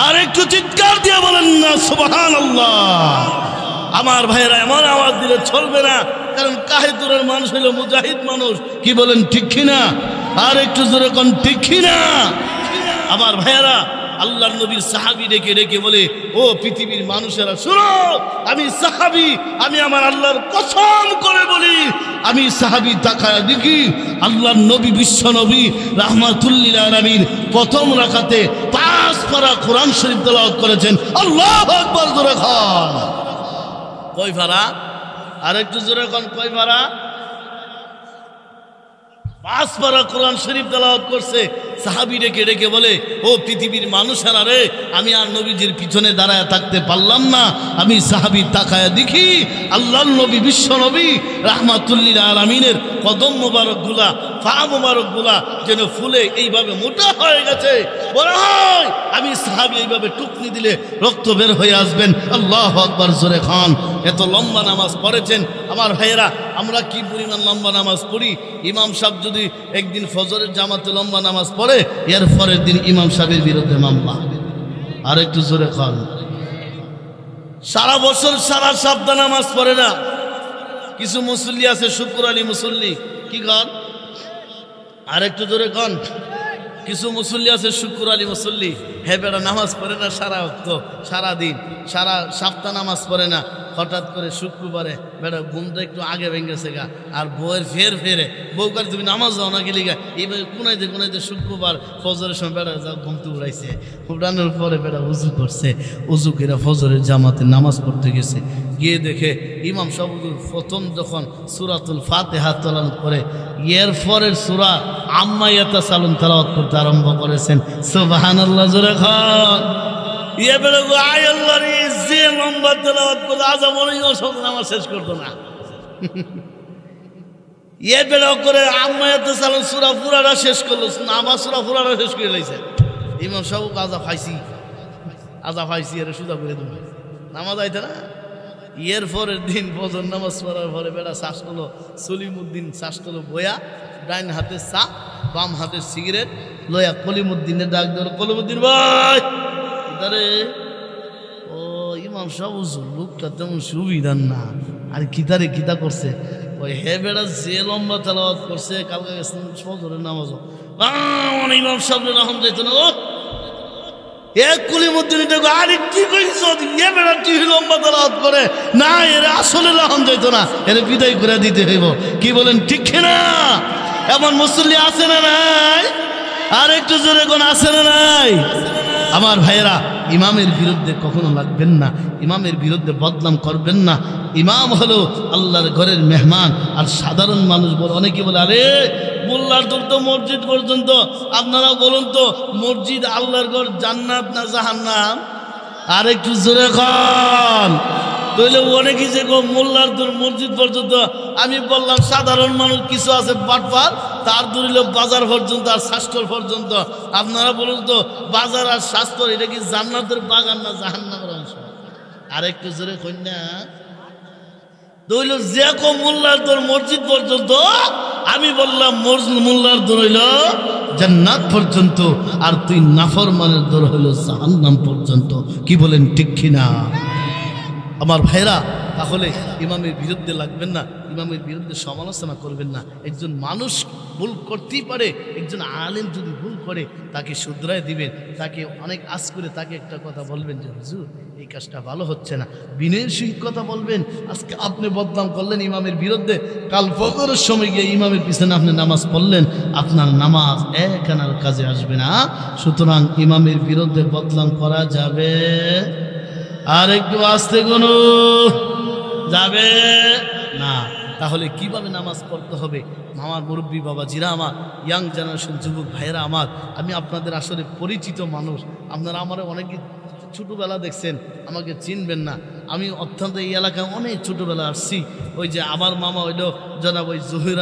A: আর একটু চিৎকার দিয়ে বলেন না সুবহানাল্লাহ আমার ভাইরা এমন আওয়াজ দিলে চলবে না কারণ কাহিদুরের মানুষ হলো মুজাহিদ মানুষ কি বলেন ঠিক কিনা আর একটু জোরে কোন ঠিক কিনা আমার ভাইরা আল্লাহর নবীর সাহাবী ডেকে বলে ও পৃথিবীর মানুষেরা শুনো আমি সাহাবী আমি আমার আল্লাহর কসম করে বলি আমি সাহাবী তাকায়া দেখি আল্লাহর নবী বিশ্ব নবী রাহমাতুল লিল আলামিন প্রথম রাকাতে 5 পারা কোরআন শরীফ তেলাওয়াত করেছেন আল্লাহু আকবার জোরে খান কয় পারা আরেকটু জোরে কোন কয় পারা 5 পারা কোরআন শরীফ তেলাওয়াত করছে। সাহাবী ডেকে ডেকে বলে, ও পৃথিবীর মানুষেরা রে, আমি আর নবীজির পিছনে দাঁড়ায় থাকতে পারলাম না। আমি সাহাবী তাকায়া দেখি আল্লাহর নবী, বিশ্ব নবী রাহমাতুল লিল আলামিনের কদম মোবারকগুলা, পা মোবারকগুলা যেন ফুলে এইভাবে মোটা হয়ে গেছে। বলা হয় আমি সাহাবী এইভাবে টুকনি দিলে রক্ত বের হয়ে আসবেন। আল্লাহু আকবার, জোরে খান। এত লম্বা নামাজ পড়েছেন আমার ভাইয়েরা। আমরা কি পরিমাণ লম্বা নামাজ পড়ি। ইমাম সাহেব যদি একদিন ফজরের জামাতে লম্বা নামাজ পড়ে, এর পরের দিন ইমাম সাহেবের বিরুদ্ধে মামলা। আর একটু জোরে খান। সারা বছর সারা সপ্তাহ নামাজ পড়ে না। কিছু মুসল্লি আছে, শুক্র আলী মুসল্লি, কি কন? আর একটু জোরে কন। কিছু মুসল্লি আছে শুক্র আলী মুসল্লি, হে বেড়া নামাজ পড়ে না সারা অক্ত, সারা দিন, সারা সপ্তাহ নামাজ পড়ে না। হঠাৎ করে শুক্রবারে বেড়া ঘুমটা একটু আগে ভেঙেছে গা, আর বউয়ের ফেরে বউ কার তুমি নামাজ যাও না গেলি গা। এইভাবে কোনাইতে শুক্রবার ফজরের সময় বেড়া যা ঘুমতে উড়াইছে। উড়ানোর পরে বেড়া উজু করছে। উজু করে ফজরের জামাতে নামাজ পড়তে গেছে। গিয়ে দেখে ইমাম সাহেব প্রথম যখন সূরাতুল ফাতিহা তেলাওয়াত করে, এর পরের সূরা আম্মা ইয়াতাসালুন তেলাওয়াত করতে আরম্ভ করেছেন। সুবহানাল্লাহ, জোরে খান। ইয়ে বেড়ে গো আয় আল্লাহর যে লম্বা তেলাওয়াত করে আযাব হলেও সব নামাজ শেষ করতো না। ইয়ে বেড়ে করে আম্মা ইয়াতাসালুন সূরা পুরাটা শেষ করলো, নামাজ সূরা পুরাটা শেষ করে লাইছে। ইমাম সাহেব আজা ফাইছি এর সুদা করে দেবো, নামাজ আইতে না। এর পরের দিন ফজর নামাজ পড়ার পরে বেড়া শ্বাস করলো, সলিমুদ্দিন শ্বাস করলো বয়া, ডাইন হাতে চা, বাম হাতে সিগারেট লয়া কলিমুদ্দিনের ডাক দিল, কলিমুদ্দিন ভাই ইদারে। ও ইমাম সাহেব লোকটা তেমন সুবিধার না। আর কিতারে কিতা করছে, ওই হে বেড়া যে লম্বা তেলাওয়াত করছে কালকে ফজরের নামাজও ইমাম সাহেব রহম যাইত না। ও এক কলিমুদ্দিন আরে কি কইছ, এ বেড়া তুই লম্বা তেলাওয়াত করে না, এর আসলে রহম যাইত না, এর বিদায় করে দিতে হইব। কি বলেন ঠিক না? এমন মুসল্লি আছে না নাই? আর একটু জোরে কোন আছে না নাই? আমার ভাইয়েরা, ইমামের বিরুদ্ধে কখনো লাগবেন না, ইমামের বিরুদ্ধে বদনাম করবেন না। ইমাম হলো আল্লাহর ঘরের মেহমান। আর সাধারণ মানুষ বলে, অনেকে বলে আরে মোল্লার দূর তো মসজিদ পর্যন্ত। আপনারা বলুন তো, মসজিদ আল্লাহর ঘর জান্নাত না জাহান্নাম? আর একটু জোরে খান। তাহলে অনেকে যে মোল্লার দূর মসজিদ পর্যন্ত, আমি বললাম সাধারণ মানুষ কিছু আছে বাটপার, তার দূরিল বাজার পর্যন্ত আর শাস্তর পর্যন্ত। আপনারা বলুন তো, বাজার আর শাস্তর এটা কি জান্নাতের বাগান না জাহান্নামের অংশ? আর একটু জোরে কন্যা দইল যে কো মোল্লার দূর মসজিদ পর্যন্ত, আমি বললাম মোল্লার দূর হইল জান্নাত পর্যন্ত, আর তুই নাফরমানের দূর হইল জাহান্নাম পর্যন্ত। কি বলেন ঠিক কিনা আমার ভাইরা? তাহলে ইমামের বিরুদ্ধে লাগবেন না, ইমামের বিরুদ্ধে সমালোচনা করবেন না। একজন মানুষ ভুল করতেই পারে, একজন আলেম যদি ভুল করে তাকে শুধরায় দিবেন, তাকে অনেক আজ করে তাকে একটা কথা বলবেন যে হুজুর এই কাজটা ভালো হচ্ছে না, বিনয়ের সহিত কথা বলবেন। আজকে আপনি বদনাম করলেন ইমামের বিরুদ্ধে, কাল ফজরের সময় গিয়ে ইমামের পিছনে আপনি নামাজ পড়লেন, আপনার নামাজ এক আনার কাজে আসবে না। সুতরাং ইমামের বিরুদ্ধে বদনাম করা যাবে? আর একটু আস্তে কোনো যাবে না। তাহলে কিভাবে নামাজ পড়তে হবে? আমার মুরব্বী বাবা জিরা, আমার ইয়াং জেনারেশন যুবক ভাইয়েরা আমার, আমি আপনাদের আসলে পরিচিত মানুষ। আপনারা আমার অনেকে ছোটোবেলা দেখছেন, আমাকে চিনবেন না। আমি অত্যন্ত এই এলাকায় অনেক ছোটোবেলা আসছি। ওই যে আমার মামা হইল জনাব ওই জহুর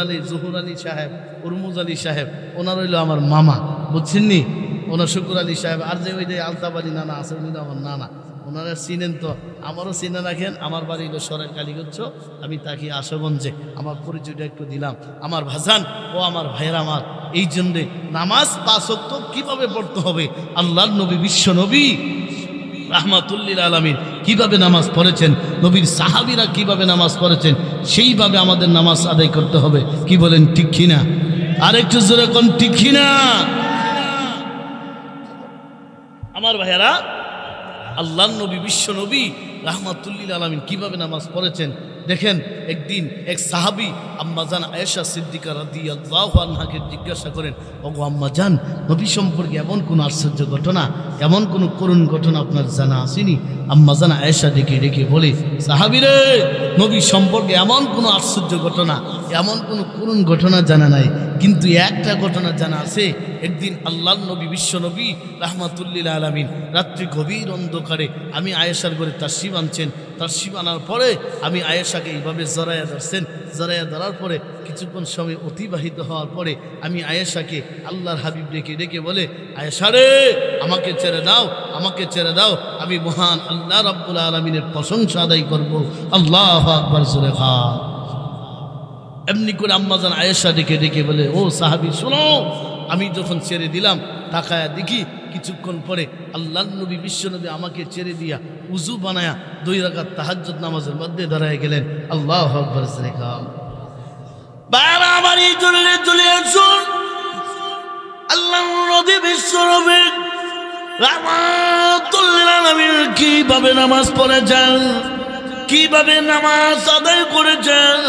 A: আলী সাহেব, উরমুজ আলী সাহেব, ওনার হইল আমার মামা, বুঝছেননি? ওনার শুকুর আলী সাহেব। আর যে ওই যে আলতাফ আলী নানা আছে, উনি আমার নানা। ওনারা চিনেন তো, আমারও চিনে রাখেন। আমার বাড়ি হলো সরের কালীগঞ্জ, আমি তাকে আশুগঞ্জে। আমার পরিচয়টা একটু দিলাম। আমার ভাজান ও আমার ভাইয়ের আমার, এই জন্যে নামাজ 5 ওয়াক্ত কীভাবে পড়তে হবে, আল্লাহর নবী, বিশ্ব নবী রাহমাতুল লিল আলামিন কীভাবে নামাজ পড়েছেন, নবীর সাহাবীরা কীভাবে নামাজ পড়েছেন, সেইভাবে আমাদের নামাজ আদায় করতে হবে। কি বলেন ঠিক কিনা? আর একটু জোরে কোন ঠিক কিনা আমার ভাইয়েরা? আল্লাহর নবী, বিশ্ব নবী রাহমাতুল লিল আলামিন কিভাবে নামাজ পড়েছেন দেখেন। একদিন এক সাহাবী আম্মাজান আয়েশা সিদ্দিকা রাদিয়াল্লাহু আনহাকে জিজ্ঞাসা করেন, ওগো আম্মাজান, নবী সম্পর্কে এমন কোন আশ্চর্য ঘটনা, এমন কোন করুণ ঘটনা আপনার জানা আসেনি? আম্মাজান আয়েশা ডেকে ডেকে বলে, সাহাবী রে, নবী সম্পর্কে এমন কোন আশ্চর্য ঘটনা, এমন কোনো করুণ ঘটনা জানা নাই, কিন্তু একটা ঘটনা জানা আছে। একদিন আল্লাহর নবী বিশ্ব নবী রাহমাতুল্লিল আলামিন রাত্রি গভীর অন্ধকারে আমি আয়েশার ঘরে তাশরিফ আনছেন। তাশরিফ আনার পরে আমি আয়েশাকে এইভাবে জড়াইয়া ধরছেন। জড়াইয়া ধরার পরে কিছুক্ষণ সময় অতিবাহিত হওয়ার পরে আমি আয়েশাকে আল্লাহর হাবিব ডেকে ডেকে বলে, আয়েশা রে, আমাকে ছেড়ে দাও, আমাকে ছেড়ে দাও, আমি মহান আল্লাহ রাব্বুল আলামিনের প্রশংসা আদায় করব। আল্লাহু আকবার জোরে খান। এমনি করে আম্মাজান আয়েশা ডেকে ডেকে বলে, ও সাহাবী শোনো। আমি যখন ছেড়ে দিলাম তাকায়া দেখি কিছুক্ষণ পরে আল্লাহর নবী বিশ্ব নবী আমাকে ছেড়ে দিয়া উজু বানায়া 2 রাকাত তাহাজ্জুদ নামাজের মধ্যে দাঁড়ায় গেলেন। আল্লাহু আকবার জোরে খান। বাবা আমার এই জন্য চলে আসুন, আল্লাহর নবী বিশ্ব নবী রাহমাতুল্লিল আলামিন কিভাবে নামাজ পড়েছেন, কিভাবে নামাজ আদায় করেছেন।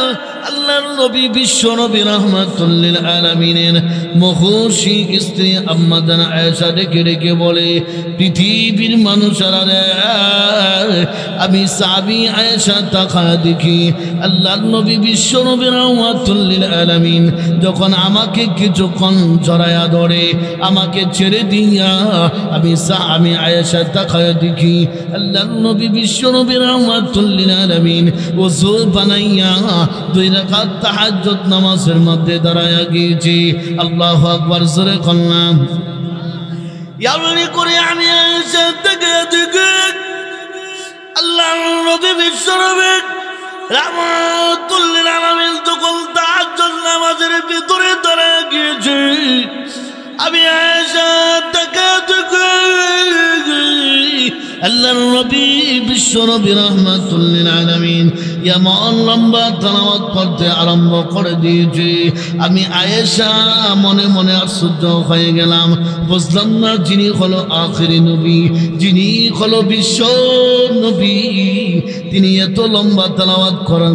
A: আল্লাহর নবী বিশ্ব নবী রাহমাতুল্লিল আলামিনের মহর্ষি স্ত্রী আম্মা জান আয়েশা ডেকে ডেকে বলে, পৃথিবীর মানুষেরা রে, আমি সাহাবী আয়েশা তাকায়া দেখি আল্লাহর নবী বিশ্ব নবী রাহমাতুল্লিল আলামিন যখন আমাকে কিছুক্ষণ জড়ায়া ধরে আমাকে ছেড়ে দিয়া আমি আয়েশা তাকায়া দেখি আল্লাহর নবী বিশ্ব নবী রাহমাতুল্লিল আলামিন ওযু বানাইয়া 2 রাকাত তাহাজ্জুদ নামাজের মধ্যে দাঁড়ায়া গিয়েছি। আল্লাহু আকবার জোরে কল্লাম। ইয়াবনি করে আমি আয়েশা থেকে দেখি আল্লাহর নবী বিশ্ব নবী রাহমাতুল্লিল আলামিন যখন তাহাজ্জুদ নামাজের ভিতরে দাঁড়ায়া গিয়েছি, আমি আয়েশা থেকে দেখি আল্লাহর নবী বিশ্ব নবী রাহমাতুল্লিল আলামিন এমন লম্বা তেলাওয়াত করতে আরম্ভ করে দিয়েছে। আমি আয়েশা মনে মনে আশ্চর্য হয়ে গেলাম, বুঝলাম না যিনি হলো আখিরি নবী, যিনি হলো বিশ্ব নবী, তিনি এত লম্বা তেলাওয়াত করেন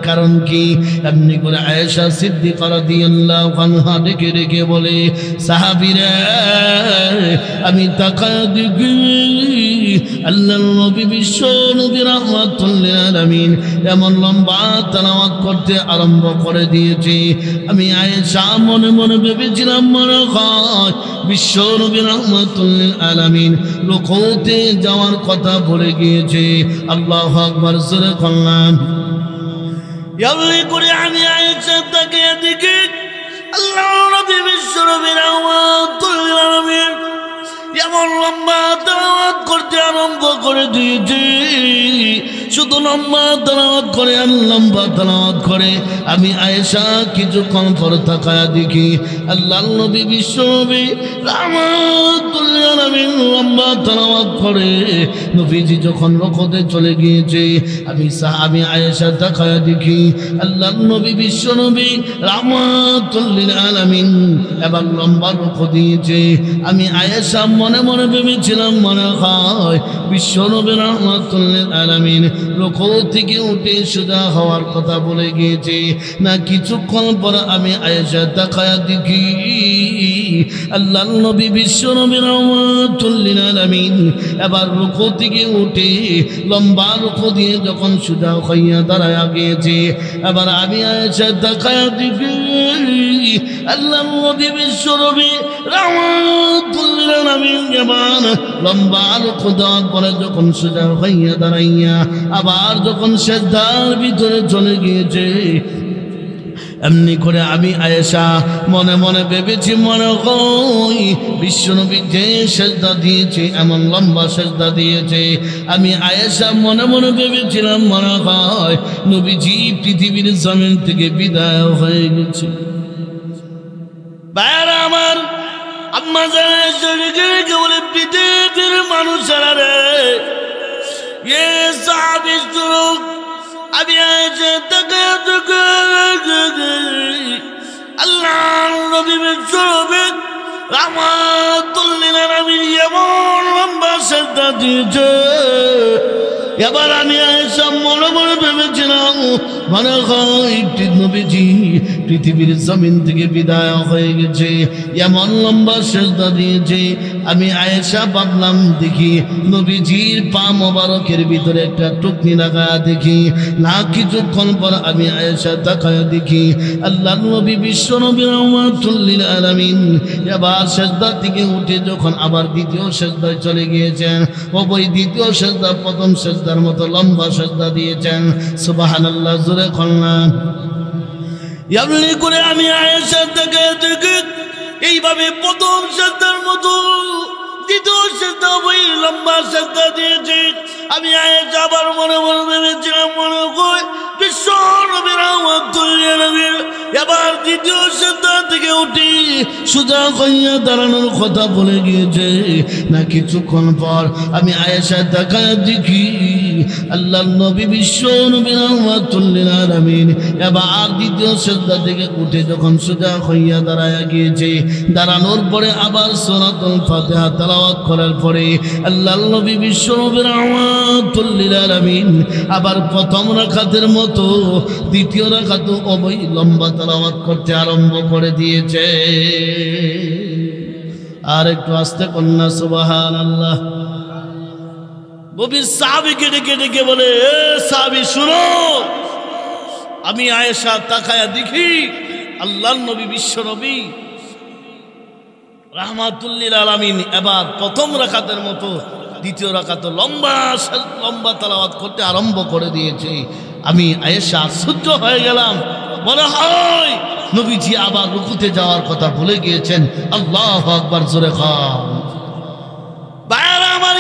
A: কারণ কি? এমনি করে আয়েশা সিদ্দিকা রাদিয়াল্লাহু আনহা ডেকে ডেকে বলে, সাহাবীরা আমি তাকায়া দেখি আল্লাহর নবী বিশ্ব নবী রাহমাতুল্লিল আলামিন এমন লম্বা তেলাওয়াত করতে আরম্ভ করে দিয়েছে। আমি আয়েশা মনে মনে ভেবেছিলাম মনে হয় বিশ্ব নবী রাহমাতুল্লিল আলামিন রুকুতে যাওয়ার কথা বলে গিয়েছে। আল্লাহু আকবার জোরে কল্লাম। এমনি করে আমি আয়েশা তাকে দেখি আল্লাহর নবী বিশ্ব নবী রাহমাতুল্লিল আলামিন এমন লম্বা তেলাওয়াত করতে আরম্ভ করে দিয়েছে। শুধু লম্বা তেলাওয়াত করে আর লম্বা তেলাওয়াত করে আমি আয়েশা কিছুক্ষণ পর তাকায়া দেখি আল্লাহর নবী বিশ্ব নবী রাহমাতুল্লিল আলামিন লম্বা তেলাওয়াত করে নবীজি যখন রুকুতে চলে গিয়েছে, আমি আয়েশা তাকায়া দেখি আল্লাহর নবী বিশ্ব নবী রাহমাতুল্লিল আলামিন এবার লম্বা রুকু দিয়েছে। আমি আয়েশা মনে মনে ভেবেছিলাম মনে হয় বিশ্ব নবী রাহমাতুল্লিল আলামিন রুকু থেকে উঠে সোজা হওয়ার কথা বলে গিয়েছে না। কিছুক্ষণ পর আমি আয়েশা তাকায়া দেখি আল্লাহর নবী বিশ্ব নবী রাহমাতুল্লিল আলামিন এবার রুকু থেকে উঠে লম্বা রুকু দিয়ে যখন সোজা হইয়া দাঁড়ায়া গিয়েছে, এবার আমি আয়েশা তাকায়া দেখি আল্লাহর নবী বিশ্ব নবী রাহমাতুল্লিল আলামিন এবার লম্বা রুকু দেওয়ার পরে যখন সোজা হইয়া দাঁড়াইয়া আবার যখন সিজদার ভিতরে চলে গিয়েছে, এমনি করে আমি আয়েশা মনে মনে ভেবেছি মনে হয় বিশ্বনবী যে সিজদা দিয়েছে এমন লম্বা সিজদা দিয়েছে। আমি আয়েশা মনে মনে ভেবেছিলাম মনে হয় নবীজি পৃথিবীর জমিন থেকে বিদায় হয়ে গেছে। ভাইরা আমার, আম্মা জানেন বলে পৃথিবীর মানুষেরা রে, এ সাহাবী যুবক আমি আয়েশা তাকে আল্লাহর নবী বিশ্ব নবী রাহমাতুল্লিল আলামিন এমন লম্বা সিজদা দিয়েছে, এবার আমি আয়েশা মনে মনে ভেবেছিলাম মনে হয় নবীজি পৃথিবীর জমিন থেকে বিদায় হয়ে গেছে, এমন লম্বা সেজদা দিয়েছে। আমি আয়েশা ভাবলাম দেখি নবীজির পা মোবারকের ভিতরে একটা টুকনি লাগা দেখি না। কিছুক্ষণ পর আমি আয়েশা তাকায় দেখি আল্লাহ নবী বিশ্ব নবী রাহমাতুল লিল আলামিন এবার সেজদা থেকে উঠে যখন আবার দ্বিতীয় সেজদায় চলে গিয়েছেন, ওই দ্বিতীয় সেজদা প্রথম সেজদার মতো লম্বা সেজদা দিয়েছেন। সুবহানাল্লাহ, জোরে কন্যা। এমনি করে আমি আয়েশা থেকে দেখি এইভাবে প্রথম সেজদার মতো দ্বিতীয় সেজদা ওই লম্বা সেজদা দিয়েছে। আমি আয়েশা আবার মনে মনে ভেবেছিলাম মনে হয় বিশ্ব নবী রাহমাতুল লিল আলামিন এবার দ্বিতীয় সেজদা থেকে উঠি সোজা হইয়া দাঁড়ানোর কথা বলে গিয়েছে না। কিছুক্ষণ পর আমি আয়েশা তাকায় দেখি আল্লাহর নবী বিশ্ব নবী রাহমাতুল লিল আলামিন এবার দ্বিতীয় সেজদা থেকে উঠে যখন সোজা হইয়া দাঁড়ায়া গিয়েছে, দাঁড়ানোর পরে আবার সূরাতুল ফাতিহা তেলাওয়াত করার পরে আল্লাহর নবী বিশ্ব নবী রাহমাতুল লিল আলামিন আবার প্রথম রাকাতের মতো দ্বিতীয় রাকাতও ওই লম্বা তেলাওয়াত করতে আরম্ভ করে দিয়েছে। আর একটু আস্তে কন্যা সুবহানাল্লাহ। নবীর সাহাবীকে ডেকে ডেকে বলে, এ সাহাবী শুনো। আমি আয়েশা তাকায়া দেখি আল্লাহর নবী বিশ্ব নবী রাহমাতুল লিল আলামিন এবার প্রথম রাকাতের মতো দ্বিতীয় রাকাত লম্বা তেলাওয়াত করতে আরম্ভ করে দিয়েছে। আমি আয়েশা আশ্চর্য হয়ে গেলাম, মনে হয় নবীজি আবার রুকুতে যাওয়ার কথা ভুলে গিয়েছেন। আল্লাহু আকবার, জোরে খান। বাইরে আমার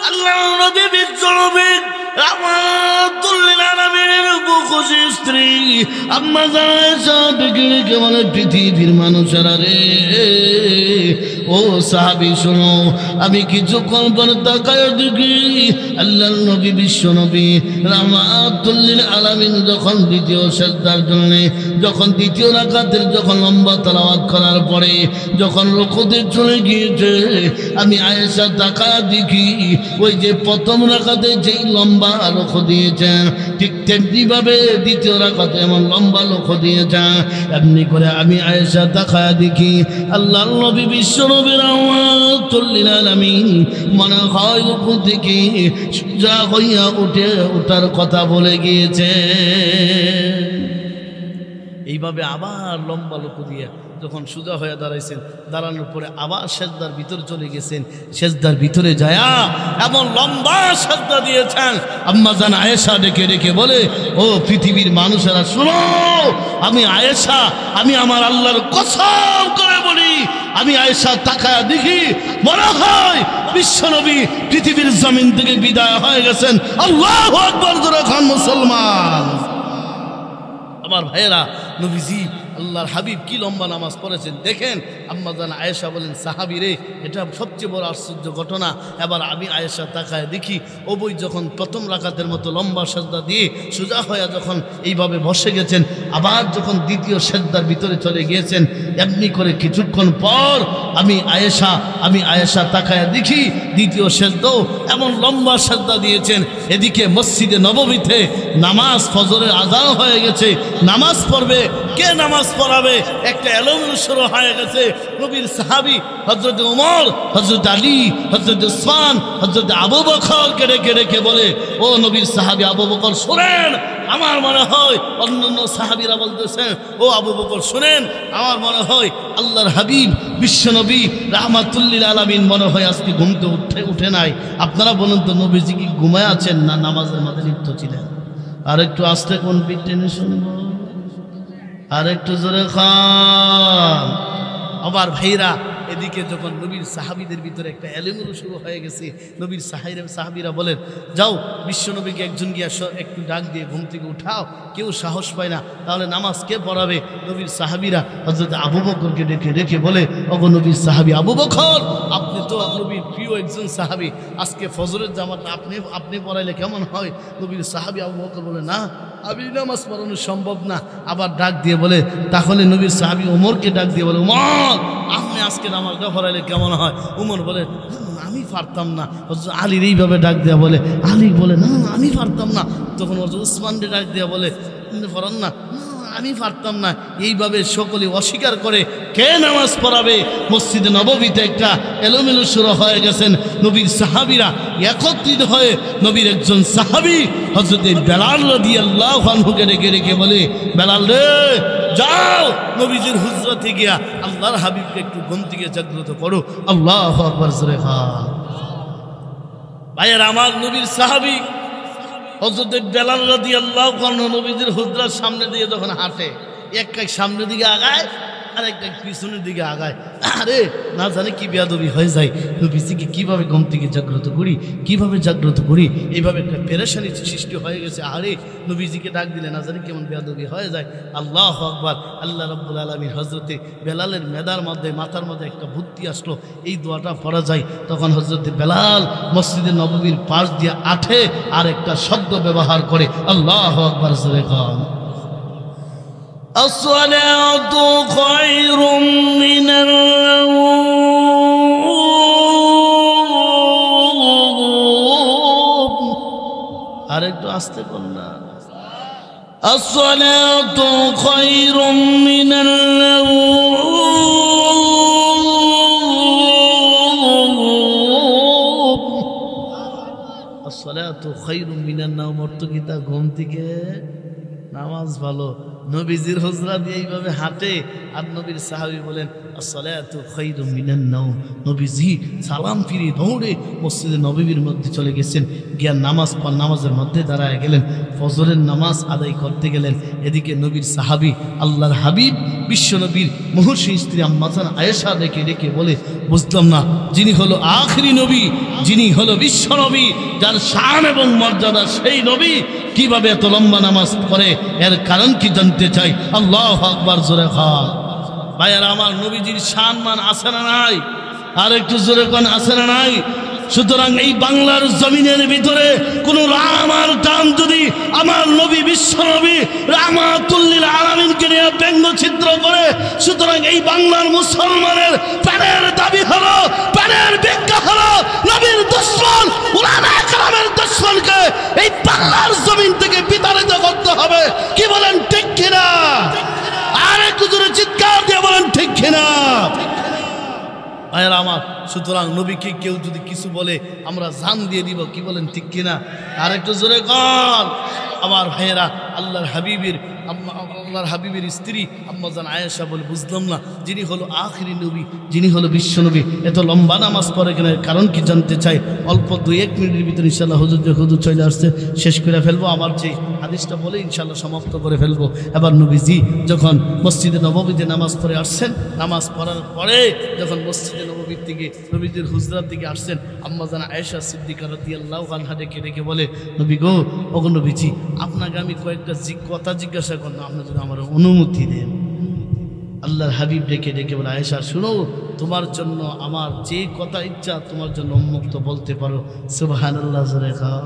A: আল্লাহর নবী বিশ্ব নবী রাহমাতুল লিল আলামিনের খুশি স্ত্রী আম্মা আয়েশা ডেকে ডেকে বলে, পৃথিবীর মানুষেরা রে, ও সাহাবী শোনো। আমি কিছুক্ষণ পর তাকায় দেখি আল্লাহর নবী বিশ্ব নবী রাহমাতুল লিল আলামিন যখন দ্বিতীয় সেজদার জন্য যখন দ্বিতীয় রাকাতের যখন লম্বা তেলাওয়াত করার পরে যখন রুকুতে চলে গিয়েছে, আমি আয়েশা তাকায় দেখি ওই যে প্রথম রাকাতে যেই লম্বা রুকু দিয়েছেন ঠিক তেমনি ভাবে দ্বিতীয় রাকাতে এমন লম্বা রুকু দিয়েছেন। এমনি করে আমি আয়েশা তাকায় দেখি আল্লাহর নবী বিশ্ব নবী রাহমাতুল লিল আলামিন মনে হয় রুকু থেকে সোজা হইয়া উঠার কথা বলে গিয়েছে। এইভাবে আবার লম্বা রুকু দিয়ে যখন সোজা হয়ে দাঁড়াইছেন, দাঁড়ানোর পরে আবার সেজদার ভিতরে চলে গেছেন। সেজদার ভিতরে যায়া এমন লম্বা সেজদা দিয়েছেন, আম্মা জান আয়েশা ডেকে ডেকে বলে, ও পৃথিবীর মানুষেরা শুনো। আমি আয়েশা, আমি আমার আল্লাহর কসম করে বলি, আমি আয়েশা তাকায়া দেখি মনে হয় বিশ্বনবী পৃথিবীর জমিন থেকে বিদায় হয়ে গেছেন। আল্লাহু আকবার, জোরে খান মুসলমান। আমার ভাইয়েরা, নবীজি আল্লাহর হাবিব কি লম্বা নামাজ পড়েছেন দেখেন। আম্মা জান আয়েশা বলেন, সাহাবী রে, এটা সবচেয়ে বড় আশ্চর্য ঘটনা। এবার আমি আয়েশা তাকায় দেখি ওই যখন প্রথম রাকাতের মতো লম্বা সেজদা দিয়ে সোজা হয়ে যখন এইভাবে বসে গেছেন, আবার যখন দ্বিতীয় সেজদার ভিতরে চলে গিয়েছেন, এমনি করে কিছুক্ষণ পর আমি আয়েশা তাকায় দেখি দ্বিতীয় সেজদাও এমন লম্বা সেজদা দিয়েছেন। এদিকে মসজিদে নববীতে নামাজ ফজরের আযান হয়ে গেছে, নামাজ পড়বে, কে নামাজ পড়াবে একটা এলোমেলো শুরু হয়ে গেছে। নবীর সাহাবী হযরত ওমর, হযরত আলী, হযরত উসমান, হযরত আবু বকরকে ডেকে ডেকে বলে, ও নবীর সাহাবী আবু বকর শুনেন। আমার মনে হয় অন্যান্য সাহাবীরা বলতেছেন, ও আবু বকর শুনেন, আমার মনে হয় আল্লাহর হাবিব বিশ্বনবী রাহমাতুল লিল আলামিন মনে হয় আজকে ঘুমতে উঠে নাই। আপনারা বলুন তো, নবীজি কি ঘুমায় আছেন না নামাজের মধ্যে লিপ্ত ছিলেন? আর একটু আস্তে কোন পিঠ টেনে শুনবো, আর একটু জোরে খান। আবার ভাইরা, এদিকে যখন নবীর সাহাবীদের ভিতরে একটা এলোমেলো শুরু হয়ে গেছে, নবীর সাহাবীরা বলেন, যাও বিশ্বনবীকে একজন গিয়া একটু ডাক দিয়ে ঘুম থেকে উঠাও। কেউ সাহস পায় না, তাহলে নামাজ কে পড়াবে? নবীর সাহাবীরা হযরত আবু বকরকে ডেকে ডেকে বলে, ওগো নবীর সাহাবী আবু বকর, আপনি তো নবীর প্রিয় একজন সাহাবী, আজকে ফজরের জামাত আপনি পড়াইলে কেমন হয়? নবীর সাহাবী আবু বকর বলে, না, আমি নামাজ পড়ানো সম্ভব না। আবার ডাক দিয়ে বলে, তাহলে নবীর সাহাবী ওমরকে ডাক দিয়ে বলে, ওমর, আপনি আজকে নামাজটা পড়াইলে কেমন হয়? ওমর বলে, আমি আমি পারতাম না। হযরত আলীর এইভাবে ডাক দেওয়া বলে, আলী বলে না আমি পারতাম না। তখন হযরত উসমানকে ডাক দেওয়া বলে, পড়ান না, আমি পারতাম না। এইভাবে সকলে অস্বীকার করে কে নামাজ পড়াবে। মসজিদে নববীতে একটা এলোমেলো শুরু হয়ে গেছেন। নবীর সাহাবীরা একত্রিত হয়ে নবীর একজন সাহাবী হযরত বেলাল রাদিয়াল্লাহু আনহুকে ডেকে বলে, বেলাল রে যাও নবীজির হুজরাতে গিয়া আল্লাহর হাবিবকে একটু ঘুম থেকে জাগ্রত করো। আল্লাহু আকবার জোরে খান। ভাইয়ের আমার, নবীর সাহাবী হযরত বেলাল রাদিয়াল্লাহু আনহু নবীজির হুজরার সামনে দিয়ে যখন হাঁটে, এক কাক সামনের দিকে আগায় আর এক কাক পিছনের দিকে আগায়। আরে না জানে কি বেয়াদবি হয়ে যায়। নবীজিকে কিভাবে ঘুম থেকে জাগ্রত করি, কিভাবে জাগ্রত করি, এইভাবে একটা পেরেশানি সৃষ্টি হয়ে গেছে। আরে নবীজিকে ডাক দিলে না জানি কেমন বেয়াদবি হয়ে যায়। আল্লাহু আকবার। আল্লাহ রাব্বুল আলামিন হযরতে বেলালের মেদার মধ্যে, মাথার মধ্যে একটা বুদ্ধি আসলো, এই দোয়াটা পড়া যায়। তখন হযরতে বেলাল মসজিদে নববীর পাশ দিয়ে আঠে আর একটা শব্দ ব্যবহার করে, আল্লাহু আকবার জোরে খান। আসসালাতু খায়রুম মিনাল নাওম। আর একটু আস্তে বল না। আসসালাতু খায়রুম মিনাল নাওম। আসসালাতু খায়রুম মিনান নাওম অর্থ কি? তা ঘুম থেকে নামাজ ভালো। নবীজির হুজরা দিয়ে এইভাবে হাঁটে আর নবীর সাহাবী বলেন, আসসালাতু খায়রুম মিনান নাওম। নবীজি সালাম ফিরে দৌড়ে মসজিদে নববীর মধ্যে চলে গেছেন, গিয়া নামাজের মধ্যে দাঁড়ায় গেলেন, ফজরের নামাজ আদায় করতে গেলেন। এদিকে নবীর সাহাবী আল্লাহর হাবিব বিশ্ব নবীর মহর্ষি স্ত্রী আম্মা জান আয়েশা ডেকে বলে, বুঝলাম না, যিনি হলো আখিরি নবী, যিনি হলো বিশ্ব নবী, যার শান এবং মর্যাদা, সেই নবী কিভাবে এত লম্বা নামাজ পড়ে? এর কারণ কি জানতে চাই। আল্লাহু আকবার জোরে খান। ভাইয়ারা আমার, নবীজির শান মান আছে না নাই? আর একটু জোরে কোন আছে না নাই? সুতরাং এই বাংলার জমিনের ভিতরে কোন রামার টান যদি আমার নবী বিশ্ব নবী রাহমাতুল লিল আলামিনকে নিয়ে ব্যঙ্গচিত্র করে, সুতরাং এই বাংলার মুসলমানের প্রাণের দাবি হলো, প্রাণের ভিক্ষা হলো নবীর দুশমন উলামায়ে কেরামের দুশমনকে এই বাংলার জমিন থেকে বিতাড়িত করতে হবে। কি বলেন ঠিক কিনা? আর একটু জোরে চিৎকার দিয়ে বলেন ঠিক কিনা? ভাইয়েরা আমার, সুতরাং নবীকে কেউ যদি কিছু বলে আমরা জান দিয়ে দিব। কি বলেন ঠিক কিনা? আর একটু জোরে কর। আমার ভাইয়েরা, আল্লাহর হাবিবের স্ত্রী আম্মা জান আয়েশা বলে, বুঝলাম না, যিনি হলো আখিরি নবী, যিনি হলো বিশ্ব নবী, এত লম্বা নামাজ পড়ে কেন? কারণ কি জানতে চাই। অল্প 2-1 মিনিটের ভিতরে ইনশাল্লাহ হুজুর চলে আসছে, শেষ করে ফেলবো। আমার যে হাদিসটা বলে ইনশাল্লাহ সমাপ্ত করে ফেলবো। এবার নবীজি যখন মসজিদে নববীতে নামাজ পড়ে আসছেন, নামাজ পড়ার পরে যখন মসজিদে নববীর থেকে নবীজির হুজরার দিকে আসছেন, আম্মা জান আয়েশা সিদ্দিকা রাদিয়াল্লাহু আনহা ডেকে বলে, নবী গো, ওগো নবীজি, আপনাকে আমি কয়েকটা কথা জিজ্ঞাসা করলাম, আপনি যদি আমার অনুমতি দেন। আল্লাহর হাবিব ডেকে বলে, আয়েশা শুনো, তোমার জন্য আমার যে কথা ইচ্ছা তোমার জন্য উন্মুক্ত বলতে পারো। সুবহানাল্লাহ জোরে খাও।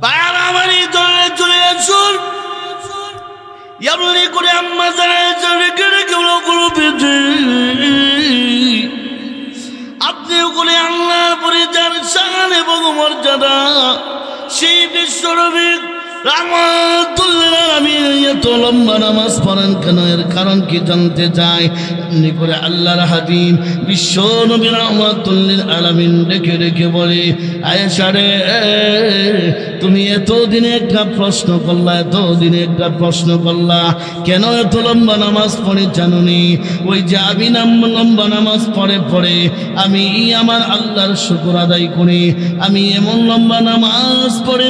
A: পায়ার আমারই দলে চলে আসুন এমনি করে আম্মা জান আয়েশা ডেকে আপনিও করে আল্লাহর পরে যার শান এবং মর্যাদা, সেই বিশ্ব নবী রাহমাতুল লিল আলামিন এত লম্বা নামাজ পড়েন কেন? এর কারণ কি জানতে চাই। এমনি করে আল্লাহর হাবিব বিশ্ব নবী রাহমাতুল লিল আলামিন ডেকে বলে, আয়েশা রে, তুমি এতদিনে একটা প্রশ্ন করলা, কেন এত লম্বা নামাজ পড়ে জানুনি? ওই যে আমি লম্বা নামাজ পড়ে আমি আমার আল্লাহর শুকর আদায় করি। আমি এমন লম্বা নামাজ পড়ে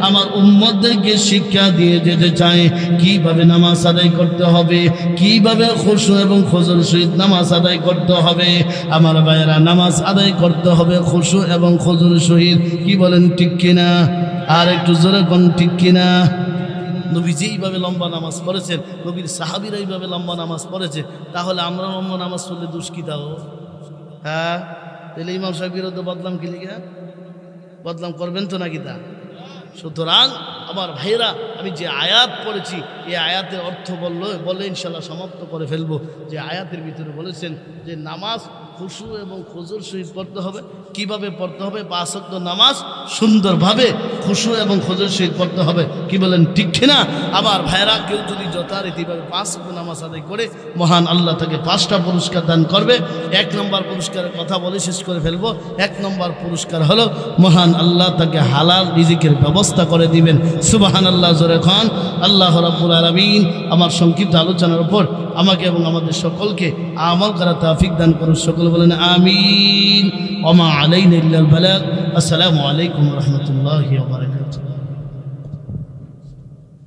A: আমার উম্মতদেরকে শিক্ষা দিয়ে যেতে চাই কিভাবে নামাজ আদায় করতে হবে, কিভাবে খুশু এবং খুজুর সহিত নামাজ আদায় করতে হবে। আমার ভাইয়েরা, নামাজ আদায় করতে হবে খুশু এবং খুজুর সহিত। কি বলেন ঠিক কিনা? আর একটু জোরে কোন ঠিক কিনা? নবীজি এইভাবে লম্বা নামাজ পড়েছেন, নবীর সাহাবীরা এইভাবে লম্বা নামাজ পড়েছে, তাহলে আমরা লম্বা নামাজ পড়লে দোষ কি তাও? হ্যাঁ, তাহলে ইমাম সাহেব বিরুদ্ধে বদনাম কি লিখা? বদনাম করবেন তো নাকি তা? সুতরাং আমার ভাইয়েরা, আমি যে আয়াত পড়েছি এই আয়াতের অর্থ বললে ইনশাল্লাহ সমাপ্ত করে ফেলবো। যে আয়াতের ভিতরে বলেছেন যে নামাজ খুশু এবং খুজুর সহিত পড়তে হবে। কিভাবে পড়তে হবে? 5 ওয়াক্ত নামাজ সুন্দরভাবে খুশু এবং খুজুর সহিত পড়তে হবে। কি বলেন, ঠিক কিনা? আমার ভাইরা, কেউ যদি যথারীতিভাবে 5 ওয়াক্ত নামাজ আদায় করে মহান আল্লাহ তাকে 5টা পুরস্কার দান করবে। 1 নম্বর পুরস্কারের কথা বলে শেষ করে ফেলবো। 1 নম্বর পুরস্কার হলো মহান আল্লাহ তাকে হালাল রিজিকের ব্যবস্থা করে দিবেন। সুবহানাল্লাহ জোরে খান। আল্লাহ রাব্বুল আলামিন আমার সংক্ষিপ্ত আলোচনার উপর আমাকে এবং আমাদের সকলকে আমল করা তৌফিক দান করুন। সকল বলেন আমিন। ওয়া মা আলাইনা ইল্লাল বালাগ। আসসালামু আলাইকুম ওয়া রাহমাতুল্লাহি ওয়া বারাকাতুহু।